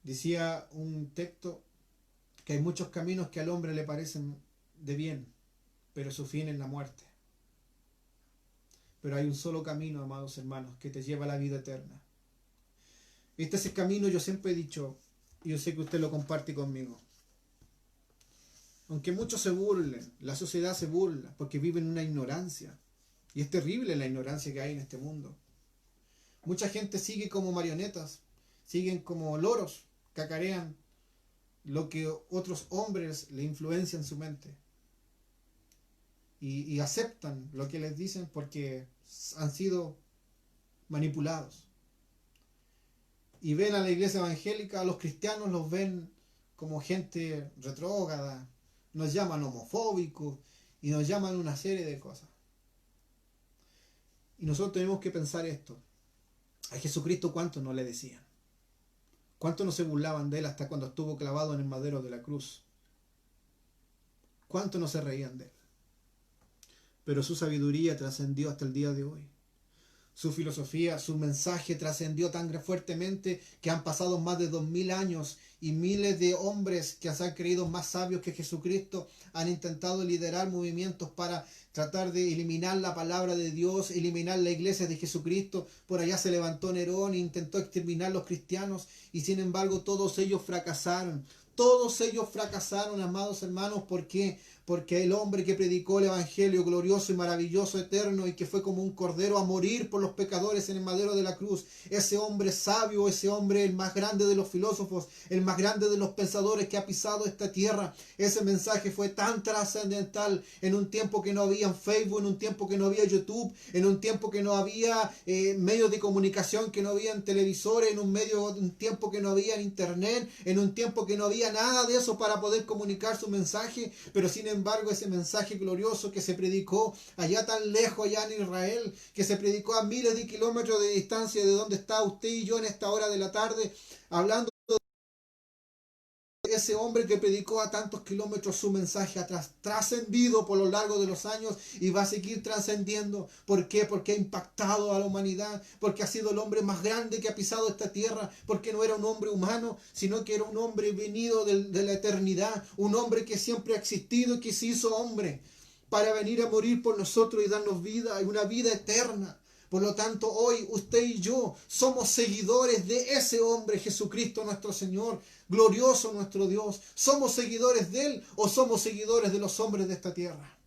Decía un texto que hay muchos caminos que al hombre le parecen de bien, pero su fin es la muerte. Pero hay un solo camino, amados hermanos, que te lleva a la vida eterna. Este es el camino, yo siempre he dicho, y yo sé que usted lo comparte conmigo. Aunque muchos se burlen, la sociedad se burla, porque viven en una ignorancia. Y es terrible la ignorancia que hay en este mundo. Mucha gente sigue como marionetas, siguen como loros, cacarean lo que otros hombres le influencian su mente. Y aceptan lo que les dicen porque han sido manipulados. Y ven a la iglesia evangélica, a los cristianos los ven como gente retrógrada, nos llaman homofóbicos y nos llaman una serie de cosas. Y nosotros tenemos que pensar esto. A Jesucristo cuánto no le decían. Cuánto no se burlaban de él hasta cuando estuvo clavado en el madero de la cruz. Cuánto no se reían de él. Pero su sabiduría trascendió hasta el día de hoy. Su filosofía, su mensaje trascendió tan fuertemente que han pasado más de 2000 años y miles de hombres que se han creído más sabios que Jesucristo han intentado liderar movimientos para tratar de eliminar la palabra de Dios, eliminar la iglesia de Jesucristo. Por allá se levantó Nerón e intentó exterminar a los cristianos y sin embargo todos ellos fracasaron. Todos ellos fracasaron, amados hermanos. ¿Por qué? Porque el hombre que predicó el evangelio glorioso y maravilloso, eterno, y que fue como un cordero a morir por los pecadores en el madero de la cruz, ese hombre sabio, ese hombre el más grande de los filósofos, el más grande de los pensadores que ha pisado esta tierra, ese mensaje fue tan trascendental en un tiempo que no había Facebook, en un tiempo que no había YouTube, en un tiempo que no había medios de comunicación, que no había televisores, en un tiempo que no había internet, en un tiempo que no había nada de eso para poder comunicar su mensaje, pero sin embargo ese mensaje glorioso que se predicó allá tan lejos, allá en Israel, que se predicó a miles de kilómetros de distancia de donde está usted y yo en esta hora de la tarde, hablando de ese hombre que predicó a tantos kilómetros su mensaje, ha trascendido por lo largo de los años y va a seguir trascendiendo. ¿Por qué? Porque ha impactado a la humanidad, porque ha sido el hombre más grande que ha pisado esta tierra, porque no era un hombre humano, sino que era un hombre venido de la eternidad, un hombre que siempre ha existido y que se hizo hombre para venir a morir por nosotros y darnos vida, una vida eterna. Por lo tanto, hoy usted y yo somos seguidores de ese hombre, Jesucristo nuestro Señor, glorioso nuestro Dios. ¿Somos seguidores de Él o somos seguidores de los hombres de esta tierra?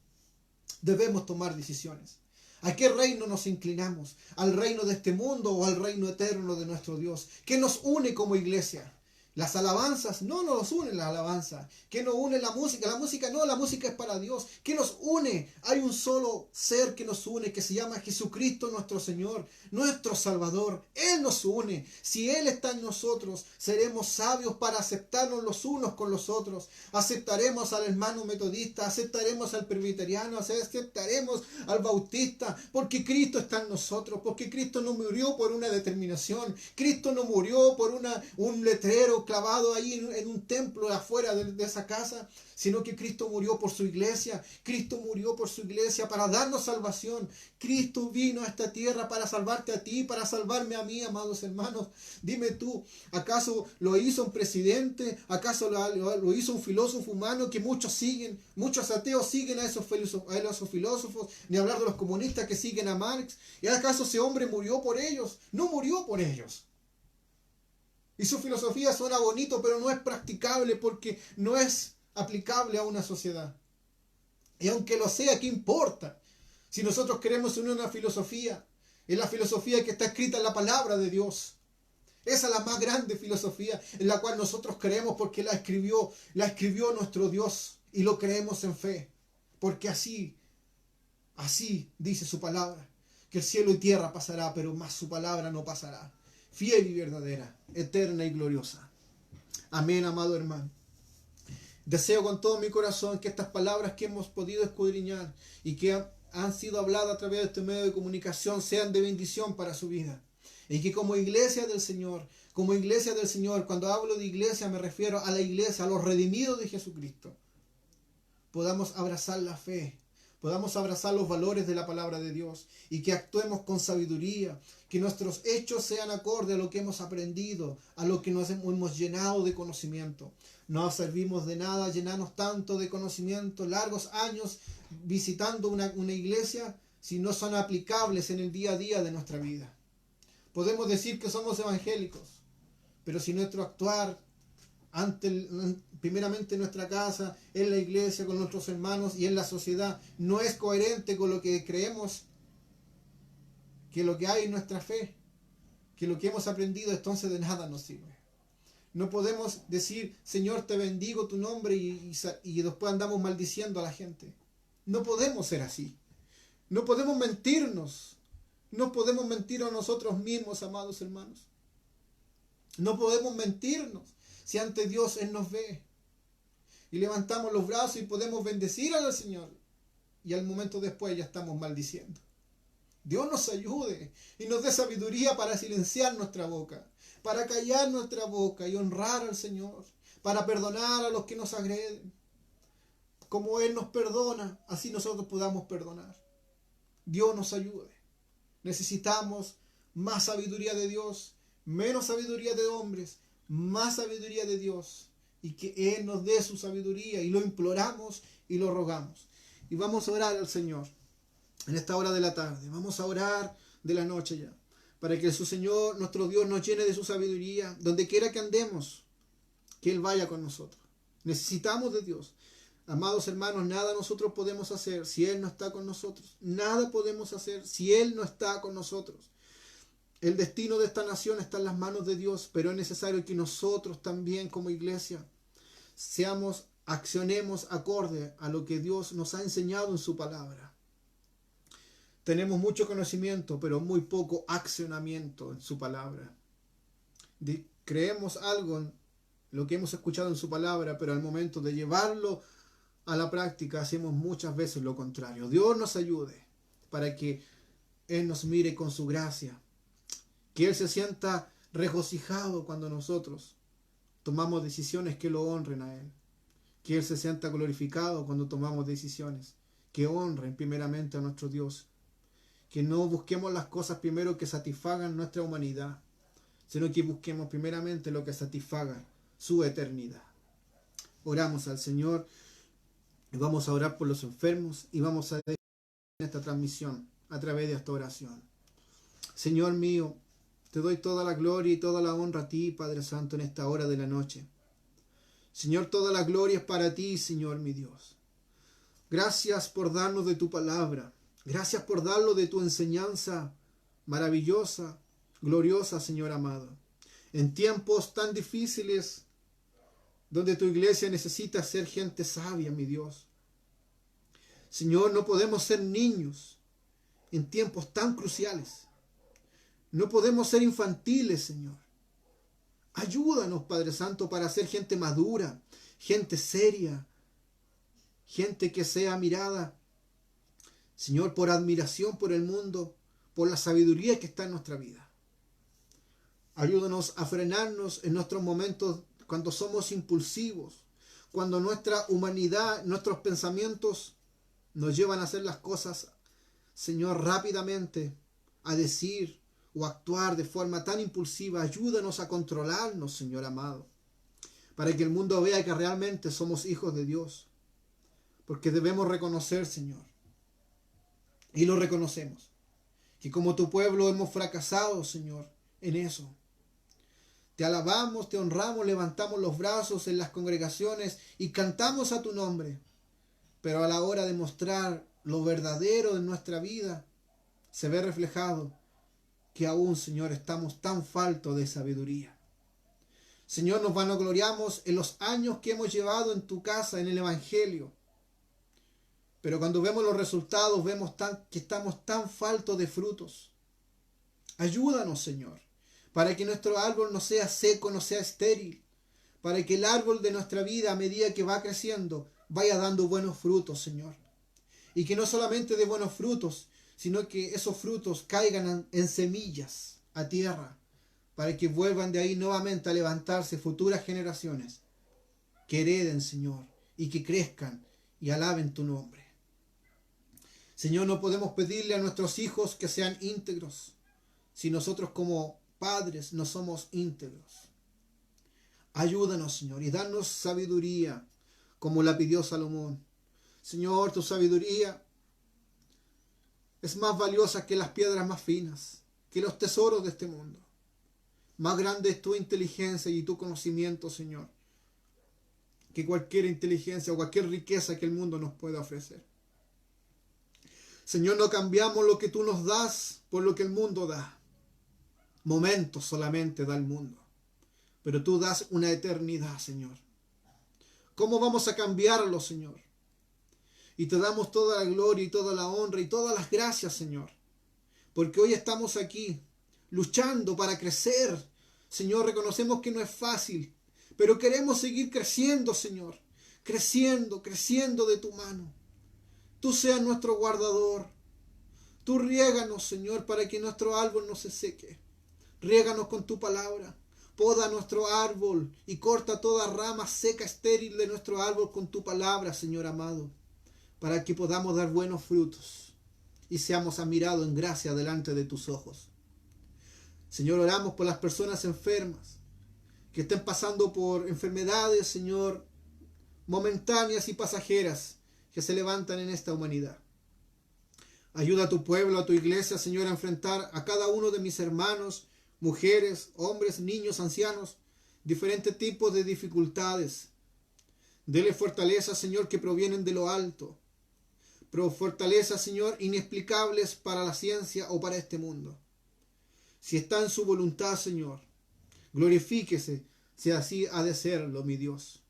Debemos tomar decisiones. ¿A qué reino nos inclinamos? ¿Al reino de este mundo o al reino eterno de nuestro Dios? ¿Qué nos une como iglesia? Las alabanzas, no nos unen las alabanzas. ¿Qué nos une la música? La música no, la música es para Dios. ¿Qué nos une? Hay un solo ser que nos une, que se llama Jesucristo nuestro Señor, nuestro Salvador. Él nos une. Si Él está en nosotros, seremos sabios para aceptarnos los unos con los otros. Aceptaremos al hermano metodista, aceptaremos al presbiteriano, aceptaremos al bautista, porque Cristo está en nosotros, porque Cristo no murió por una determinación. Cristo no murió por un letrero clavado ahí en un templo afuera de esa casa, sino que Cristo murió por su iglesia. Cristo murió por su iglesia para darnos salvación. Cristo vino a esta tierra para salvarte a ti, para salvarme a mí, amados hermanos. Dime tú, ¿acaso lo hizo un presidente? ¿Acaso lo hizo un filósofo humano que muchos siguen? Muchos ateos siguen a esos filósofos, ni hablar de los comunistas que siguen a Marx. ¿Y acaso ese hombre murió por ellos? No murió por ellos. Y su filosofía suena bonito, pero no es practicable porque no es aplicable a una sociedad. Y aunque lo sea, ¿qué importa? Si nosotros queremos unir una filosofía, es la filosofía que está escrita en la palabra de Dios. Esa es la más grande filosofía en la cual nosotros creemos porque la escribió nuestro Dios y lo creemos en fe. Porque así dice su palabra, que el cielo y tierra pasará, pero más su palabra no pasará. Fiel y verdadera, eterna y gloriosa. Amén, amado hermano. Deseo con todo mi corazón que estas palabras que hemos podido escudriñar y que han sido habladas a través de este medio de comunicación sean de bendición para su vida. Y que como iglesia del Señor, cuando hablo de iglesia me refiero a la iglesia, a los redimidos de Jesucristo, podamos abrazar la fe, podamos abrazar los valores de la palabra de Dios y que actuemos con sabiduría, que nuestros hechos sean acorde a lo que hemos aprendido, a lo que nos hemos llenado de conocimiento. No servimos de nada llenarnos tanto de conocimiento, largos años visitando una iglesia, si no son aplicables en el día a día de nuestra vida. Podemos decir que somos evangélicos, pero si nuestro actuar primeramente en nuestra casa, en la iglesia, con nuestros hermanos y en la sociedad, no es coherente con lo que creemos, que lo que hay en nuestra fe, que lo que hemos aprendido, entonces de nada nos sirve. No podemos decir, Señor, te bendigo tu nombre y después andamos maldiciendo a la gente. No podemos ser así. No podemos mentirnos. No podemos mentir a nosotros mismos, amados hermanos. No podemos mentirnos. Si ante Dios Él nos ve y levantamos los brazos y podemos bendecir al Señor y al momento después ya estamos maldiciendo. Dios nos ayude y nos dé sabiduría para silenciar nuestra boca, para callar nuestra boca y honrar al Señor, para perdonar a los que nos agreden. Como Él nos perdona, así nosotros podamos perdonar. Dios nos ayude. Necesitamos más sabiduría de Dios, menos sabiduría de hombres, más sabiduría de Dios, y que Él nos dé su sabiduría, y lo imploramos y lo rogamos. Y vamos a orar al Señor en esta hora de la tarde, vamos a orar de la noche ya, para que su Señor, nuestro Dios, nos llene de su sabiduría, donde quiera que andemos, que Él vaya con nosotros. Necesitamos de Dios. Amados hermanos, nada nosotros podemos hacer si Él no está con nosotros. Nada podemos hacer si Él no está con nosotros. El destino de esta nación está en las manos de Dios, pero es necesario que nosotros también como iglesia accionemos acorde a lo que Dios nos ha enseñado en su palabra. Tenemos mucho conocimiento, pero muy poco accionamiento en su palabra. Creemos algo en lo que hemos escuchado en su palabra, pero al momento de llevarlo a la práctica hacemos muchas veces lo contrario. Dios nos ayude para que Él nos mire con su gracia, que Él se sienta regocijado cuando nosotros tomamos decisiones que lo honren a Él, que Él se sienta glorificado cuando tomamos decisiones que honren primeramente a nuestro Dios, que no busquemos las cosas primero que satisfagan nuestra humanidad, sino que busquemos primeramente lo que satisfaga su eternidad. Oramos al Señor y vamos a orar por los enfermos y vamos a hacer esta transmisión a través de esta oración. Señor mío, te doy toda la gloria y toda la honra a ti, Padre Santo, en esta hora de la noche. Señor, toda la gloria es para ti, Señor mi Dios. Gracias por darnos de tu palabra. Gracias por darlo de tu enseñanza maravillosa, gloriosa, Señor amado. En tiempos tan difíciles, donde tu iglesia necesita ser gente sabia, mi Dios. Señor, no podemos ser niños en tiempos tan cruciales. No podemos ser infantiles, Señor. Ayúdanos, Padre Santo, para ser gente madura, gente seria, gente que sea mirada, Señor, por admiración por el mundo, por la sabiduría que está en nuestra vida. Ayúdanos a frenarnos en nuestros momentos cuando somos impulsivos, cuando nuestra humanidad, nuestros pensamientos nos llevan a hacer las cosas, Señor, rápidamente, a decir o actuar de forma tan impulsiva. Ayúdanos a controlarnos, Señor amado, para que el mundo vea que realmente somos hijos de Dios. Porque debemos reconocer, Señor, y lo reconocemos, que como tu pueblo hemos fracasado, Señor, en eso. Te alabamos, te honramos, levantamos los brazos en las congregaciones y cantamos a tu nombre. Pero a la hora de mostrar lo verdadero de nuestra vida, se ve reflejado que aún, Señor, estamos tan faltos de sabiduría. Señor, nos vanagloriamos en los años que hemos llevado en tu casa, en el Evangelio. Pero cuando vemos los resultados, vemos que estamos tan faltos de frutos. Ayúdanos, Señor, para que nuestro árbol no sea seco, no sea estéril, para que el árbol de nuestra vida, a medida que va creciendo, vaya dando buenos frutos, Señor. Y que no solamente de buenos frutos, sino que esos frutos caigan en semillas a tierra, para que vuelvan de ahí nuevamente a levantarse futuras generaciones, que hereden, Señor, y que crezcan y alaben tu nombre. Señor, no podemos pedirle a nuestros hijos que sean íntegros, si nosotros como padres no somos íntegros. Ayúdanos, Señor, y danos sabiduría, como la pidió Salomón. Señor, tu sabiduría es más valiosa que las piedras más finas, que los tesoros de este mundo. Más grande es tu inteligencia y tu conocimiento, Señor, que cualquier inteligencia o cualquier riqueza que el mundo nos pueda ofrecer. Señor, no cambiamos lo que tú nos das por lo que el mundo da. Momentos solamente da el mundo, pero tú das una eternidad, Señor. ¿Cómo vamos a cambiarlo, Señor? Y te damos toda la gloria y toda la honra y todas las gracias, Señor, porque hoy estamos aquí luchando para crecer. Señor, reconocemos que no es fácil, pero queremos seguir creciendo, Señor, creciendo de tu mano. Tú seas nuestro guardador. Tú riéganos, Señor, para que nuestro árbol no se seque. Riéganos con tu palabra. Poda nuestro árbol y corta toda rama seca, estéril de nuestro árbol con tu palabra, Señor amado, para que podamos dar buenos frutos y seamos admirados en gracia delante de tus ojos. Señor, oramos por las personas enfermas que estén pasando por enfermedades, Señor, momentáneas y pasajeras, que se levantan en esta humanidad. Ayuda a tu pueblo, a tu iglesia, Señor, a enfrentar a cada uno de mis hermanos, mujeres, hombres, niños, ancianos, diferentes tipos de dificultades. Dele fortaleza, Señor, que provienen de lo alto. Pero fortaleza, Señor, inexplicables para la ciencia o para este mundo. Si está en su voluntad, Señor, glorifíquese, si así ha de serlo, mi Dios.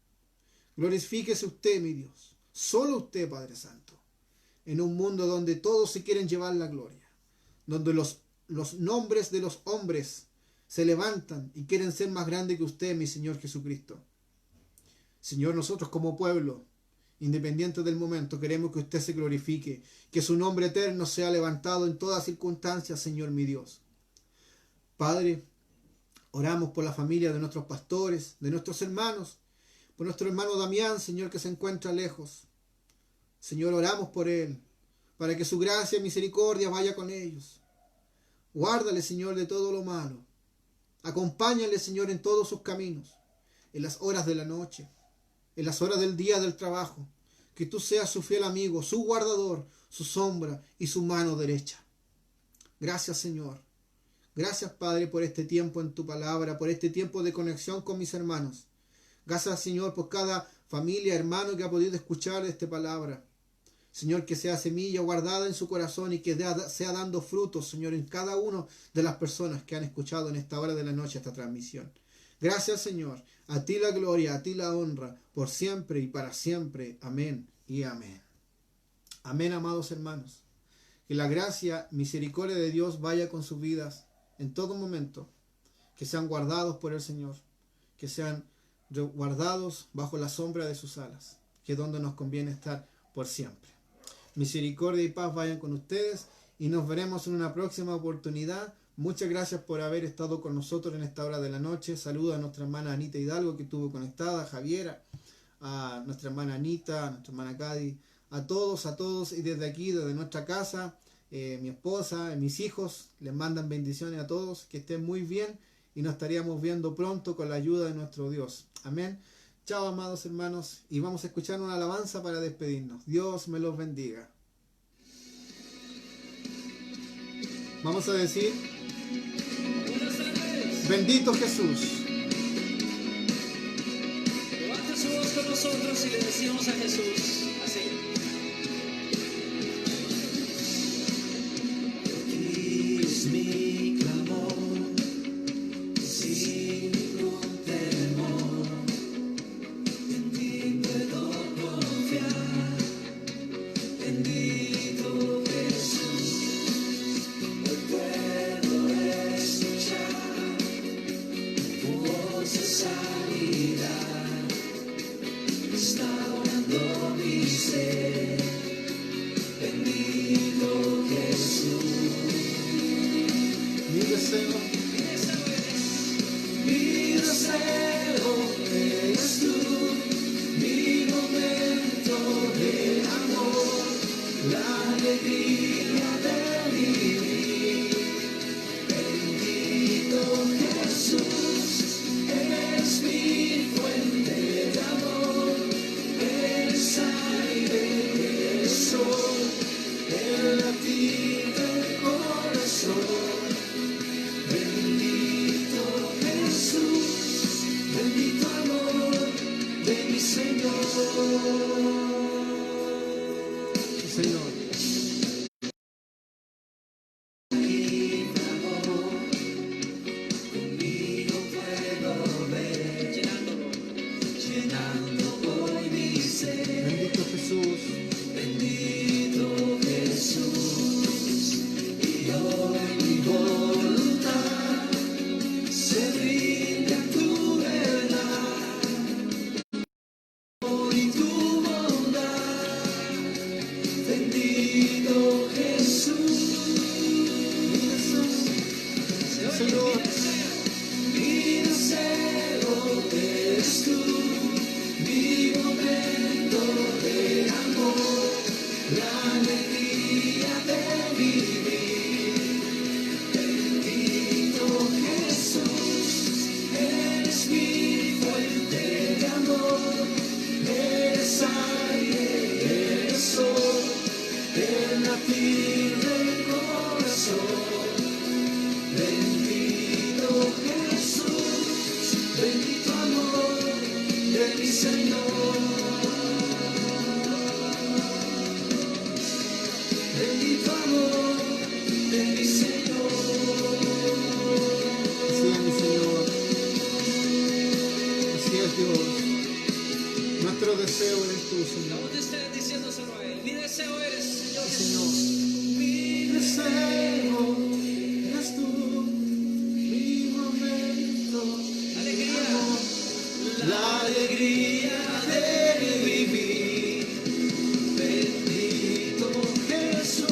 Glorifíquese usted, mi Dios. Solo usted, Padre Santo, en un mundo donde todos se quieren llevar la gloria, donde los nombres de los hombres se levantan y quieren ser más grandes que usted, mi Señor Jesucristo. Señor, nosotros como pueblo, independiente del momento, queremos que usted se glorifique, que su nombre eterno sea levantado en todas circunstancias, Señor mi Dios. Padre, oramos por la familia de nuestros pastores, de nuestros hermanos, por nuestro hermano Damián, Señor, que se encuentra lejos. Señor, oramos por él, para que su gracia y misericordia vaya con ellos. Guárdale, Señor, de todo lo malo. Acompáñale, Señor, en todos sus caminos, en las horas de la noche, en las horas del día del trabajo. Que tú seas su fiel amigo, su guardador, su sombra y su mano derecha. Gracias, Señor. Gracias, Padre, por este tiempo en tu palabra, por este tiempo de conexión con mis hermanos. Gracias, Señor, por cada familia, hermano que ha podido escuchar esta palabra. Señor, que sea semilla guardada en su corazón y que sea dando frutos, Señor, en cada una de las personas que han escuchado en esta hora de la noche esta transmisión. Gracias, Señor. A ti la gloria, a ti la honra, por siempre y para siempre. Amén y amén. Amén, amados hermanos. Que la gracia, misericordia de Dios vaya con sus vidas en todo momento. Que sean guardados por el Señor. Que sean guardados bajo la sombra de sus alas. Que es donde nos conviene estar por siempre. Misericordia y paz vayan con ustedes y nos veremos en una próxima oportunidad. Muchas gracias por haber estado con nosotros en esta hora de la noche. Saludos a nuestra hermana Anita Hidalgo que estuvo conectada, a Javiera, a nuestra hermana Anita, a nuestra hermana Cady, a todos y desde aquí, desde nuestra casa, mi esposa, mis hijos, les mandan bendiciones a todos, que estén muy bien y nos estaríamos viendo pronto con la ayuda de nuestro Dios. Amén. Chao, amados hermanos, y vamos a escuchar una alabanza para despedirnos. Dios me los bendiga. Vamos a decir: bendito Jesús. Levante su voz con nosotros y le decimos a Jesús así. Aquí es mi clamor, sin ningún temor. En ti puedo confiar, bendito Jesús. Hoy puedo escuchar tu voz de sanidad. Está orando mi ser, bendito Jesús. Mi deseo, Mi deseo eres tú, mi momento de amor, la alegría de vivir. Bendito Jesús, eres mi fuente de amor, eres aire, eres sol, el latir del corazón. Bendito Jesús, bendito amor de mi Señor. Señor. Mi amor, conmigo puedo ver, llenando hoy mi ser. Bendito Jesús. Bendito Jesús, y hoy mi voluntad se rinde a tu verdad, y tu bondad. Bendito Jesús, Señor. mi deseo eres tú, mi momento de amor, la alegría de vivir. Bendito Jesús, eres mi fuente de amor, eres aire, eres sol, el latir del corazón. Bendito Jesús, bendito amor de mi Señor. Bendito amor de mi Señor. Así es, mi Señor. Así es, Dios. Nuestro deseo eres tú, Señor. ¿Dónde ustedes diciéndoselo a Él? Mi deseo eres, Señor Señor. Jesús. Mi deseo eres tú, mi momento. alegría, la alegría de vivir. Bendito Jesús,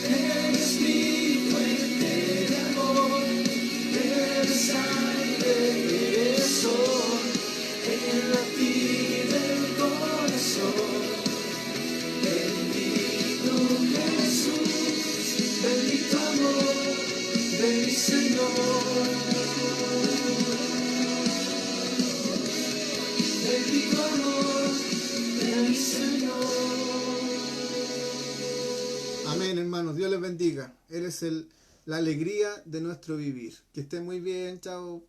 eres mi fuente de amor, eres aire, eres sol, el latir del corazón. Bendito Jesús, bendito amor de mi Señor. Bendito amor de mi Señor. Amén, hermanos. Dios les bendiga. Él es el la alegría de nuestro vivir. Que estén muy bien, chao.